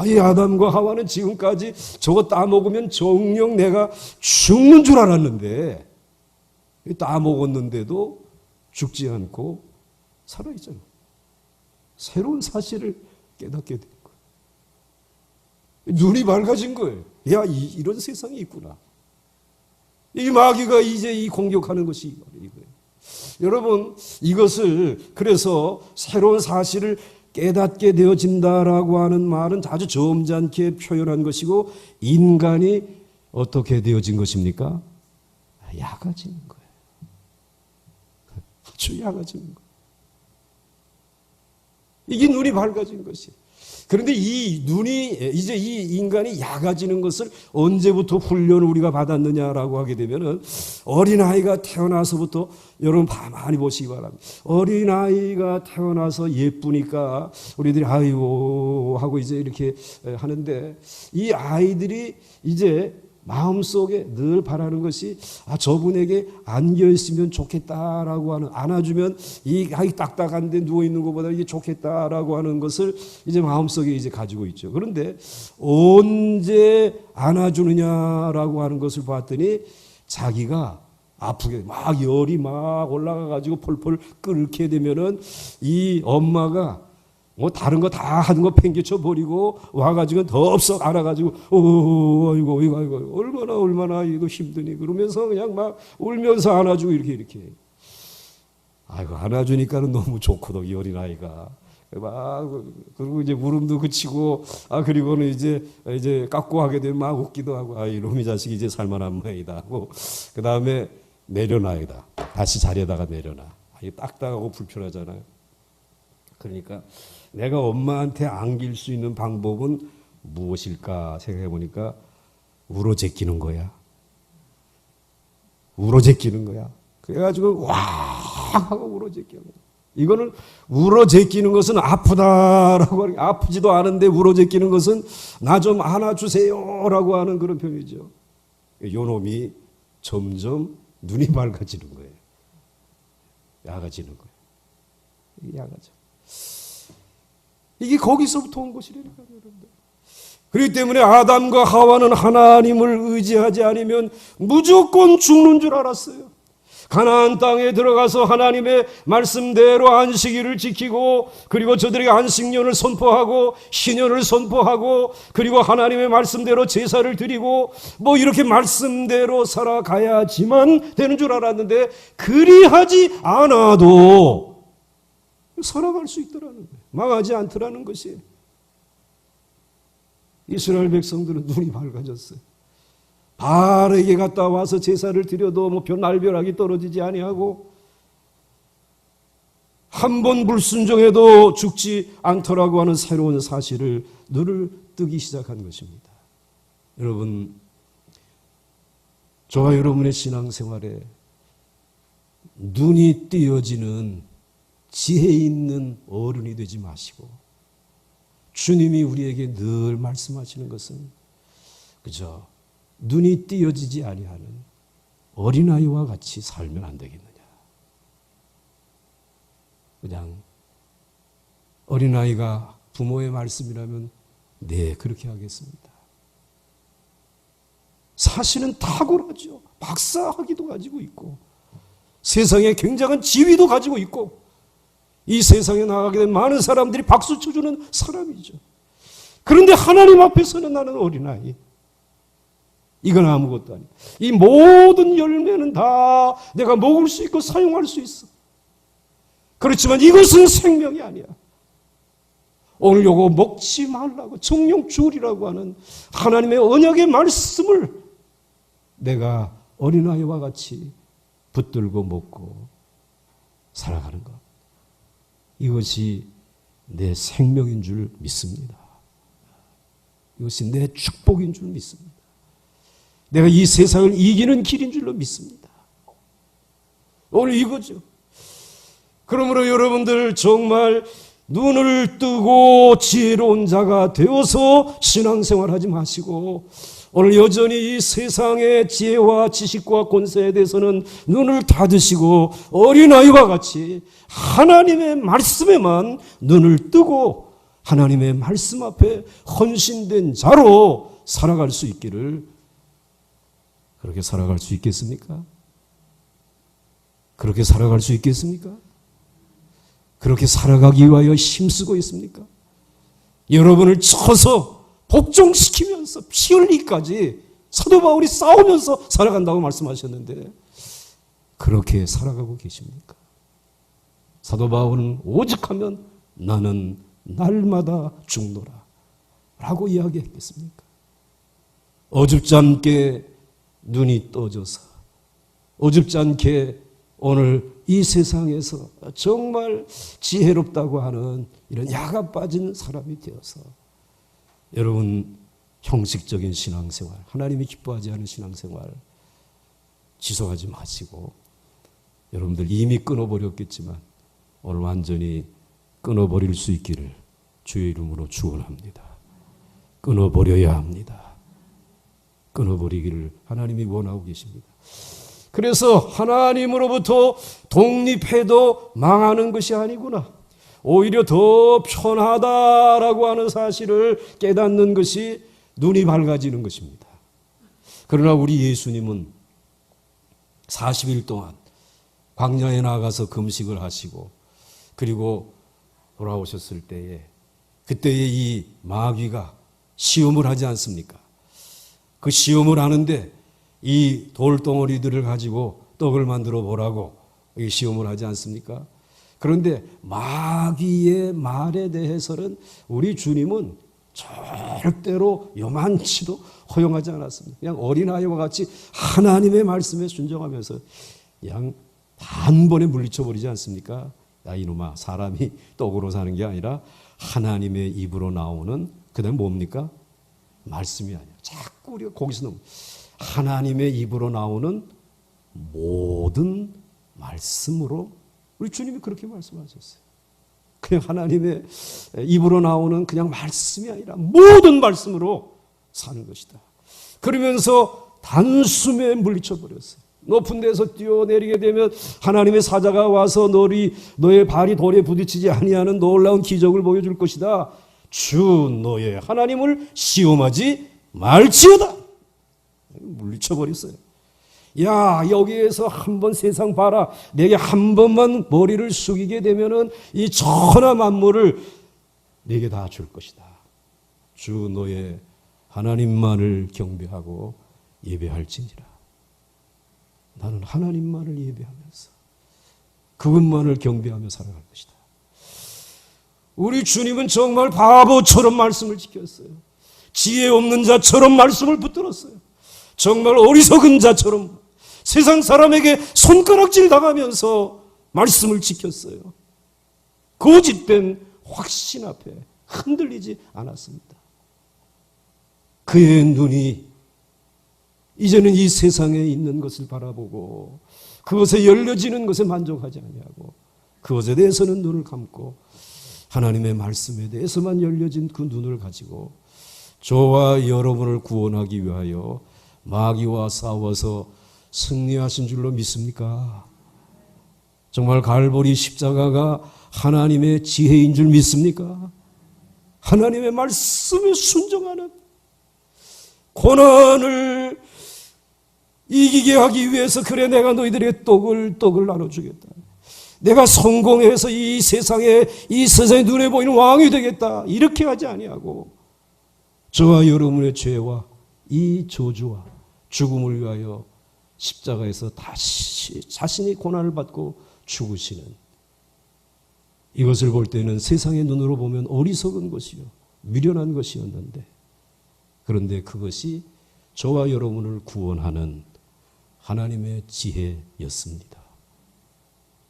이 아담과 하와는 지금까지 저거 따먹으면 정녕 내가 죽는 줄 알았는데 따먹었는데도 죽지 않고 살아있잖아요. 새로운 사실을 깨닫게 된 거예요. 눈이 밝아진 거예요. 야, 이런 세상이 있구나. 이 마귀가 이제 이 공격하는 것이 이거예요. 여러분, 이것을 그래서 새로운 사실을 깨닫게 되어진다라고 하는 말은 아주 점잖게 표현한 것이고 인간이 어떻게 되어진 것입니까? 약아지는 거예요. 아주 약아지는 거예요. 이게 눈이 밝아진 것이. 그런데 이 눈이 이제 이 인간이 약아지는 것을 언제부터 훈련을 우리가 받았느냐라고 하게 되면은 어린아이가 태어나서부터 여러분 많이 보시기 바랍니다. 어린아이가 태어나서 예쁘니까 우리들이 아이고 하고 이제 이렇게 하는데 이 아이들이 이제 마음속에 늘 바라는 것이 저분에게 안겨 있으면 좋겠다라고 하는, 안아주면 이 딱딱한데 누워 있는 것보다 이게 좋겠다라고 하는 것을 이제 마음속에 이제 가지고 있죠. 그런데 언제 안아주느냐라고 하는 것을 봤더니 자기가 아프게 막 열이 막 올라가 가지고 펄펄 끓게 되면은 이 엄마가 뭐 다른 거 다 하는 거 팽개쳐 버리고 와가지고 덥석 안아가지고 이거 얼마나 이거 힘드니 그러면서 그냥 막 울면서 안아주고 이렇게 아이고 안아주니까는 너무 좋거든 이 어린 아이가 막 그리고 이제 울음도 그치고 그리고는 이제 깎고하게 되면 막 웃기도 하고 이놈의 자식이 이제 살만한 모양이다 하고 그 다음에 내려놔야다 다시 자리에다가 내려놔 이게 딱딱하고 불편하잖아요. 그러니까 내가 엄마한테 안길 수 있는 방법은 무엇일까 생각해 보니까 울어 제끼는 거야. 울어 제끼는 거야. 그래가지고 와 하고 울어 제끼는 거야. 이거는 울어 제끼는 것은 아프다라고 하는, 아프지도 않은데 울어 제끼는 것은 나 좀 안아주세요라고 하는 그런 표현이죠. 요놈이 점점 눈이 밝아지는 거예요. 야가지는 거예요. 야가져. 이게 거기서부터 온 것이라니까요, 여러분들. 그렇기 때문에 아담과 하와는 하나님을 의지하지 않으면 무조건 죽는 줄 알았어요. 가나안 땅에 들어가서 하나님의 말씀대로 안식일을 지키고 그리고 저들에게 안식년을 선포하고 신년을 선포하고 그리고 하나님의 말씀대로 제사를 드리고 뭐 이렇게 말씀대로 살아가야지만 되는 줄 알았는데 그리하지 않아도 살아갈 수 있더라는 거예요. 망하지 않더라는 것이에요. 이스라엘 백성들은 눈이 밝아졌어요. 바알에게 갔다 와서 제사를 드려도 뭐 날벼락이 떨어지지 아니하고 한 번 불순종해도 죽지 않더라고 하는 새로운 사실을 눈을 뜨기 시작한 것입니다. 여러분, 저와 여러분의 신앙생활에 눈이 띄어지는 지혜 있는 어른이 되지 마시고 주님이 우리에게 늘 말씀하시는 것은 그저 눈이 띄어지지 아니하는 어린아이와 같이 살면 안 되겠느냐. 그냥 어린아이가 부모의 말씀이라면 네, 그렇게 하겠습니다. 사실은 탁월하죠. 박사학위도 가지고 있고 세상에 굉장한 지위도 가지고 있고 이 세상에 나가게 된 많은 사람들이 박수 쳐주는 사람이죠. 그런데 하나님 앞에서는 나는 어린아이. 이건 아무것도 아니야. 이 모든 열매는 다 내가 먹을 수 있고 사용할 수 있어. 그렇지만 이것은 생명이 아니야. 오늘 요거 먹지 말라고 정령 주우리라고 하는 하나님의 언약의 말씀을 내가 어린아이와 같이 붙들고 먹고 살아가는 것. 이것이 내 생명인 줄 믿습니다. 이것이 내 축복인 줄 믿습니다. 내가 이 세상을 이기는 길인 줄로 믿습니다. 오늘 이거죠. 그러므로 여러분들 정말 눈을 뜨고 지혜로운 자가 되어서 신앙생활 하지 마시고 오늘 여전히 이 세상의 지혜와 지식과 권세에 대해서는 눈을 닫으시고 어린아이와 같이 하나님의 말씀에만 눈을 뜨고 하나님의 말씀 앞에 헌신된 자로 살아갈 수 있기를. 그렇게 살아갈 수 있겠습니까? 그렇게 살아갈 수 있겠습니까? 그렇게 살아가기 위하여 힘쓰고 있습니까? 여러분을 쳐서 복종시키면서 피 흘리기까지 사도 바울이 싸우면서 살아간다고 말씀하셨는데 그렇게 살아가고 계십니까? 사도 바울은 오직하면 나는 날마다 죽노라 라고 이야기했겠습니까? 어줍지 않게 눈이 떠져서 어줍지 않게 오늘 이 세상에서 정말 지혜롭다고 하는 이런 야가 빠진 사람이 되어서 여러분 형식적인 신앙생활, 하나님이 기뻐하지 않은 신앙생활 지속하지 마시고 여러분들 이미 끊어버렸겠지만 오늘 완전히 끊어버릴 수 있기를 주의 이름으로 축원합니다. 끊어버려야 합니다. 끊어버리기를 하나님이 원하고 계십니다. 그래서 하나님으로부터 독립해도 망하는 것이 아니구나, 오히려 더 편하다라고 하는 사실을 깨닫는 것이 눈이 밝아지는 것입니다. 그러나 우리 예수님은 40일 동안 광야에 나가서 금식을 하시고 그리고 돌아오셨을 때에, 그때에 이 마귀가 시험을 하지 않습니까? 그 시험을 하는데 이 돌덩어리들을 가지고 떡을 만들어 보라고 시험을 하지 않습니까? 그런데 마귀의 말에 대해서는 우리 주님은 절대로 요만치도 허용하지 않았습니다. 그냥 어린아이와 같이 하나님의 말씀에 순종하면서 그냥 단번에 물리쳐버리지 않습니까? 야 이놈아, 사람이 떡으로 사는 게 아니라 하나님의 입으로 나오는, 그다음 뭡니까? 말씀이 아니야. 자꾸 우리가 거기서 너무 하나님의 입으로 나오는 모든 말씀으로, 우리 주님이 그렇게 말씀하셨어요. 그냥 하나님의 입으로 나오는 그냥 말씀이 아니라 모든 말씀으로 사는 것이다. 그러면서 단숨에 물리쳐버렸어요. 높은 데서 뛰어내리게 되면 하나님의 사자가 와서 너의 발이 돌에 부딪히지 아니하는 놀라운 기적을 보여줄 것이다. 주 너의 하나님을 시험하지 말지어다. 물리쳐버렸어요. 야, 여기에서 한번 세상 봐라. 내게 한 번만 머리를 숙이게 되면은 이 천하 만물을 내게 다 줄 것이다. 주 너의 하나님만을 경배하고 예배할지니라. 나는 하나님만을 예배하면서 그분만을 경배하며 살아갈 것이다. 우리 주님은 정말 바보처럼 말씀을 지켰어요. 지혜 없는 자처럼 말씀을 붙들었어요. 정말 어리석은 자처럼 세상 사람에게 손가락질 당하면서 말씀을 지켰어요. 거짓된 확신 앞에 흔들리지 않았습니다. 그의 눈이 이제는 이 세상에 있는 것을 바라보고 그것에 열려지는 것에 만족하지 아니하고 그것에 대해서는 눈을 감고 하나님의 말씀에 대해서만 열려진 그 눈을 가지고 저와 여러분을 구원하기 위하여 마귀와 싸워서 승리하신 줄로 믿습니까? 정말 갈보리 십자가가 하나님의 지혜인 줄 믿습니까? 하나님의 말씀에 순종하는, 고난을 이기게 하기 위해서 그래 내가 너희들의 떡을 나눠주겠다. 내가 성공해서 이 세상에 눈에 보이는 왕이 되겠다. 이렇게 하지 아니하고 저와 여러분의 죄와 이 저주와 죽음을 위하여 십자가에서 다시 자신이 고난을 받고 죽으시는, 이것을 볼 때는 세상의 눈으로 보면 어리석은 것이요 미련한 것이었는데, 그런데 그것이 저와 여러분을 구원하는 하나님의 지혜였습니다.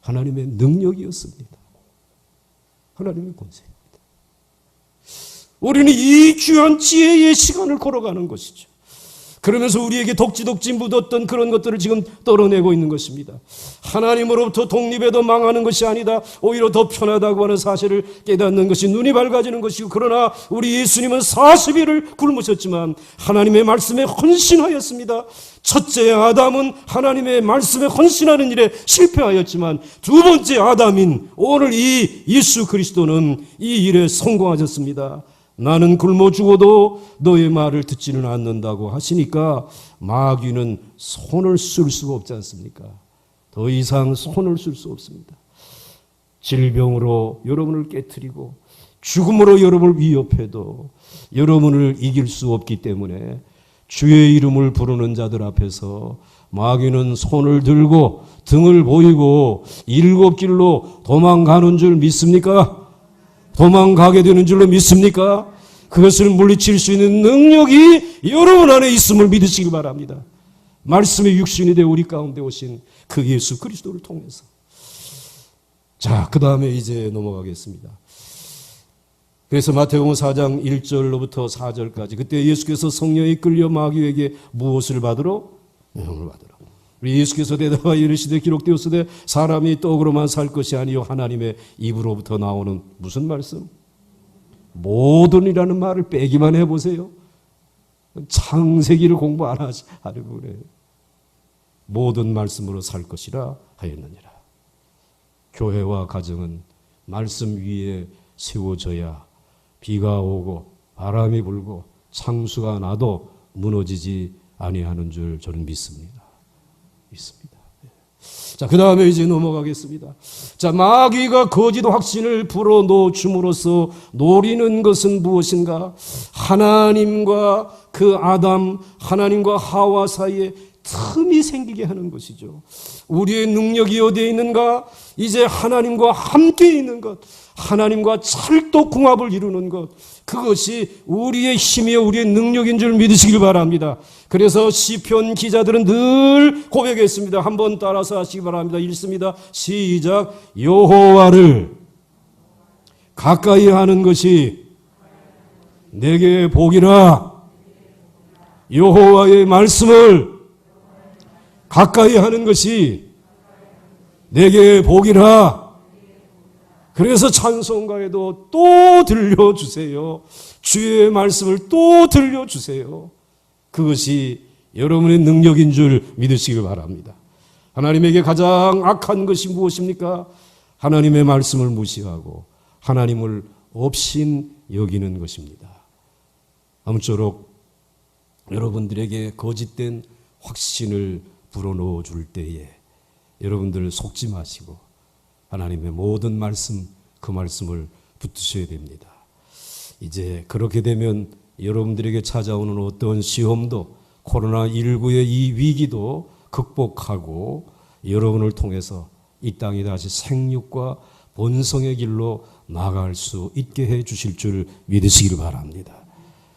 하나님의 능력이었습니다. 하나님의 권세입니다. 우리는 이 귀한 지혜의 시간을 걸어가는 것이죠. 그러면서 우리에게 덕지덕지 묻었던 그런 것들을 지금 떨어내고 있는 것입니다. 하나님으로부터 독립해도 망하는 것이 아니다. 오히려 더 편하다고 하는 사실을 깨닫는 것이 눈이 밝아지는 것이고, 그러나 우리 예수님은 40일을 굶으셨지만 하나님의 말씀에 헌신하였습니다. 첫째 아담은 하나님의 말씀에 헌신하는 일에 실패하였지만 두 번째 아담인 오늘 이 예수 그리스도는 이 일에 성공하셨습니다. 나는 굶어 죽어도 너의 말을 듣지는 않는다고 하시니까 마귀는 손을 쓸 수가 없지 않습니까? 더 이상 손을 쓸 수 없습니다. 질병으로 여러분을 깨트리고 죽음으로 여러분을 위협해도 여러분을 이길 수 없기 때문에 주의 이름을 부르는 자들 앞에서 마귀는 손을 들고 등을 보이고 일곱 길로 도망가는 줄 믿습니까? 도망가게 되는 줄로 믿습니까? 그것을 물리칠 수 있는 능력이 여러분 안에 있음을 믿으시기 바랍니다. 말씀의 육신이 되어 우리 가운데 오신 그 예수 그리스도를 통해서. 자, 그 다음에 이제 넘어가겠습니다. 그래서 마태복음 4장 1절로부터 4절까지 그때 예수께서 성령에 이끌려 마귀에게 무엇을 받으러? 명을 받으러. 우리 예수께서 대답하여 이르시되 기록되었으되 사람이 떡으로만 살 것이 아니요 하나님의 입으로부터 나오는 무슨 말씀? 모든이라는 말을 빼기만 해보세요. 창세기를 공부 안 하려고 그래요. 모든 말씀으로 살 것이라 하였느니라. 교회와 가정은 말씀 위에 세워져야 비가 오고 바람이 불고 창수가 나도 무너지지 아니하는 줄 저는 믿습니다. 자, 그 다음에 이제 넘어가겠습니다. 자, 마귀가 거짓 확신을 불어넣어줌으로써 노리는 것은 무엇인가? 하나님과 그 아담, 하나님과 하와 사이에 틈이 생기게 하는 것이죠. 우리의 능력이 어디에 있는가? 이제 하나님과 함께 있는 것, 하나님과 찰떡궁합을 이루는 것, 그것이 우리의 힘이요 우리의 능력인 줄 믿으시길 바랍니다. 그래서 시편 기자들은 늘 고백했습니다. 한번 따라서 하시기 바랍니다. 읽습니다. 시작. 여호와를 가까이 하는 것이 내게 복이라. 여호와의 말씀을 가까이 하는 것이 내게 복이라. 그래서 찬송가에도 또 들려주세요. 주의 말씀을 또 들려주세요. 그것이 여러분의 능력인 줄 믿으시길 바랍니다. 하나님에게 가장 악한 것이 무엇입니까? 하나님의 말씀을 무시하고 하나님을 업신 여기는 것입니다. 아무쪼록 여러분들에게 거짓된 확신을 불어넣어 줄 때에 여러분들 속지 마시고 하나님의 모든 말씀, 그 말씀을 붙드셔야 됩니다. 이제 그렇게 되면 여러분들에게 찾아오는 어떤 시험도 코로나19의 이 위기도 극복하고 여러분을 통해서 이 땅이 다시 생육과 번성의 길로 나아갈 수 있게 해 주실 줄 믿으시기를 바랍니다.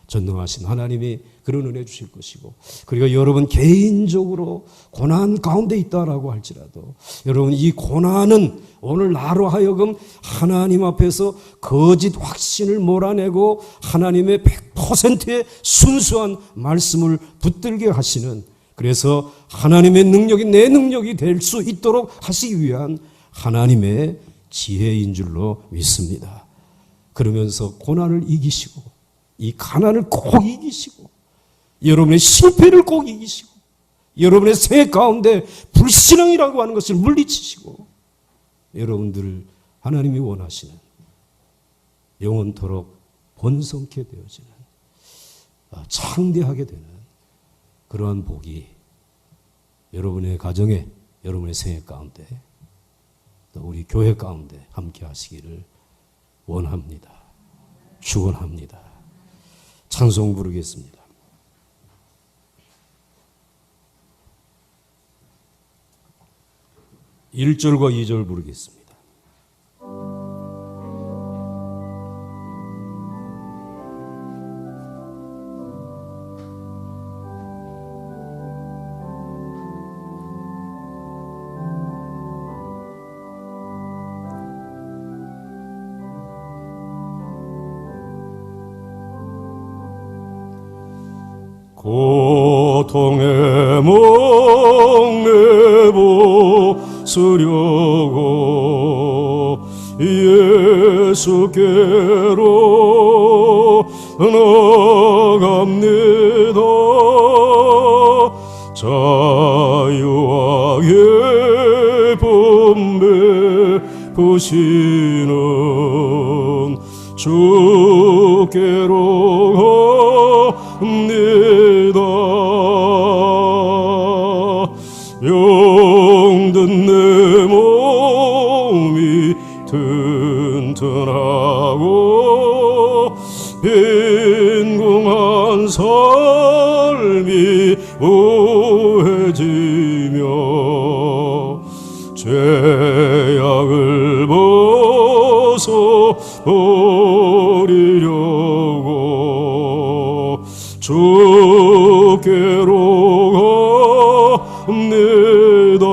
전능하신 하나님이 그런 은혜 주실 것이고, 그리고 여러분 개인적으로 고난 가운데 있다라고 할지라도 여러분 이 고난은 오늘 나로 하여금 하나님 앞에서 거짓 확신을 몰아내고 하나님의 100%의 순수한 말씀을 붙들게 하시는, 그래서 하나님의 능력이 내 능력이 될 수 있도록 하시기 위한 하나님의 지혜인 줄로 믿습니다. 그러면서 고난을 이기시고 이 가난을 꼭 이기시고 여러분의 실패를 꼭 이기시고 여러분의 생애 가운데 불신앙이라고 하는 것을 물리치시고 여러분들을 하나님이 원하시는 영원토록 번성케 되어지는 창대하게 되는 그러한 복이 여러분의 가정에, 여러분의 생애 가운데, 또 우리 교회 가운데 함께 하시기를 원합니다. 축원합니다. 찬송 부르겠습니다. 1절과 2절 부르겠습니다. 고통의 멍에 벗으려고 예수께로 나갑니다. 자유와 예쁨 베푸시는 주께로 갑니다. 병든 내 몸이 튼튼하고 빈궁한 삶이 우해지며 죄악을 벗어버리려고 주께로 갑니다.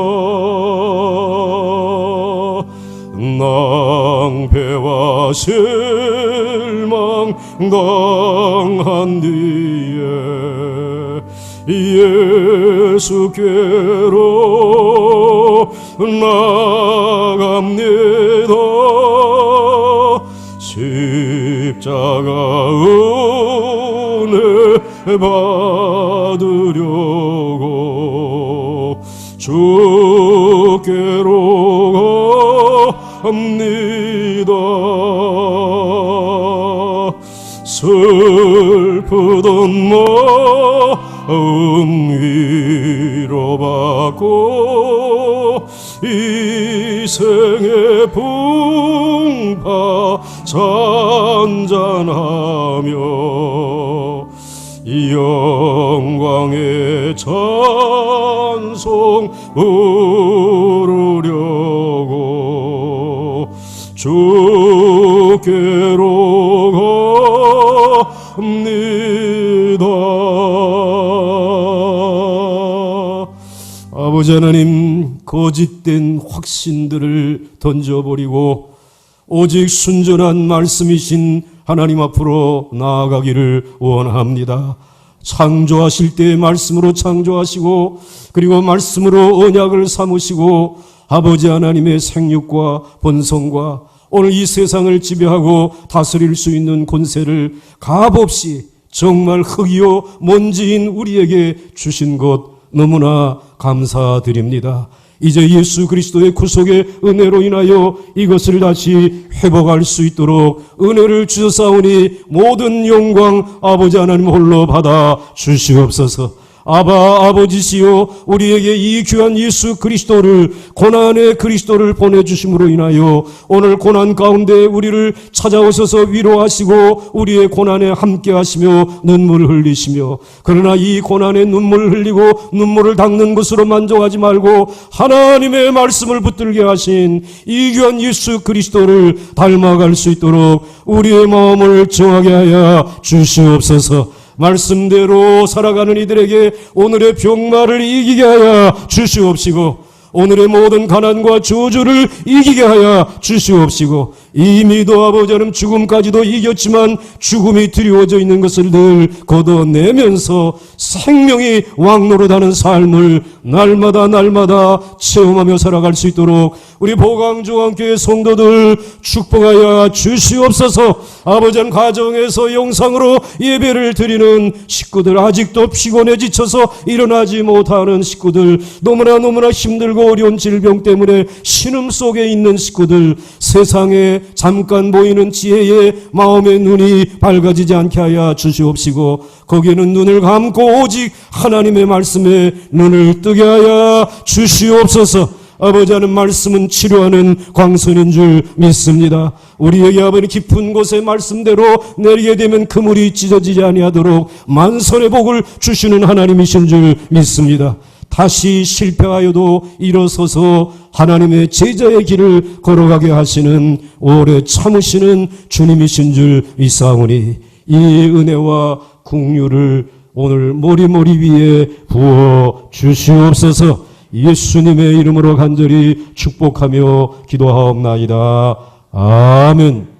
낭패와 실망 당한 뒤에 예수께로 나갑니다. 십자가 은혜 받으려고 주께로 갑니다. 슬프던 마음 위로받고 이생의 풍파 잔잔하며 영광의 찬송 부르려고 주께로 갑니다. 아버지 하나님, 거짓된 확신들을 던져버리고 오직 순전한 말씀이신 하나님 앞으로 나아가기를 원합니다. 창조하실 때 말씀으로 창조하시고 그리고 말씀으로 언약을 삼으시고 아버지 하나님의 생육과 번성과 오늘 이 세상을 지배하고 다스릴 수 있는 권세를 값없이 정말 흙이요 먼지인 우리에게 주신 것 너무나 감사드립니다. 이제 예수 그리스도의 구속의 은혜로 인하여 이것을 다시 회복할 수 있도록 은혜를 주셨사오니 모든 영광 아버지 하나님 홀로 받아 주시옵소서. 아버지시여, 우리에게 이 귀한 예수 그리스도를, 고난의 그리스도를 보내주심으로 인하여 오늘 고난 가운데 우리를 찾아오셔서 위로하시고 우리의 고난에 함께 하시며 눈물을 흘리시며, 그러나 이 고난에 눈물을 흘리고 눈물을 닦는 것으로 만족하지 말고 하나님의 말씀을 붙들게 하신 이 귀한 예수 그리스도를 닮아갈 수 있도록 우리의 마음을 정하게 하여 주시옵소서. 말씀대로 살아가는 이들에게 오늘의 병마를 이기게 하여 주시옵시고 오늘의 모든 가난과 저주를 이기게 하여 주시옵시고 이미도 아버지 하나님 죽음까지도 이겼지만 죽음이 두려워져 있는 것을 늘 걷어내면서 생명이 왕노릇하는 삶을 날마다 체험하며 살아갈 수 있도록 우리 보강조항교회 성도들 축복하여 주시옵소서. 아버지 하나님, 가정에서 영상으로 예배를 드리는 식구들, 아직도 피곤해 지쳐서 일어나지 못하는 식구들, 너무나 힘들고 어려운 질병 때문에 신음 속에 있는 식구들, 세상에 잠깐 보이는 지혜의 마음의 눈이 밝아지지 않게 하여 주시옵시고 거기에는 눈을 감고 오직 하나님의 말씀에 눈을 뜨게 하여 주시옵소서. 아버지 하나님, 말씀은 치료하는 광선인 줄 믿습니다. 우리에게 아버지 깊은 곳에 말씀대로 내리게 되면 그물이 찢어지지 아니하도록 만선의 복을 주시는 하나님이신 줄 믿습니다. 다시 실패하여도 일어서서 하나님의 제자의 길을 걸어가게 하시는 오래 참으시는 주님이신 줄 믿사오니 이 은혜와 긍휼을 오늘 모리모리 위에 부어 주시옵소서. 예수님의 이름으로 간절히 축복하며 기도하옵나이다. 아멘.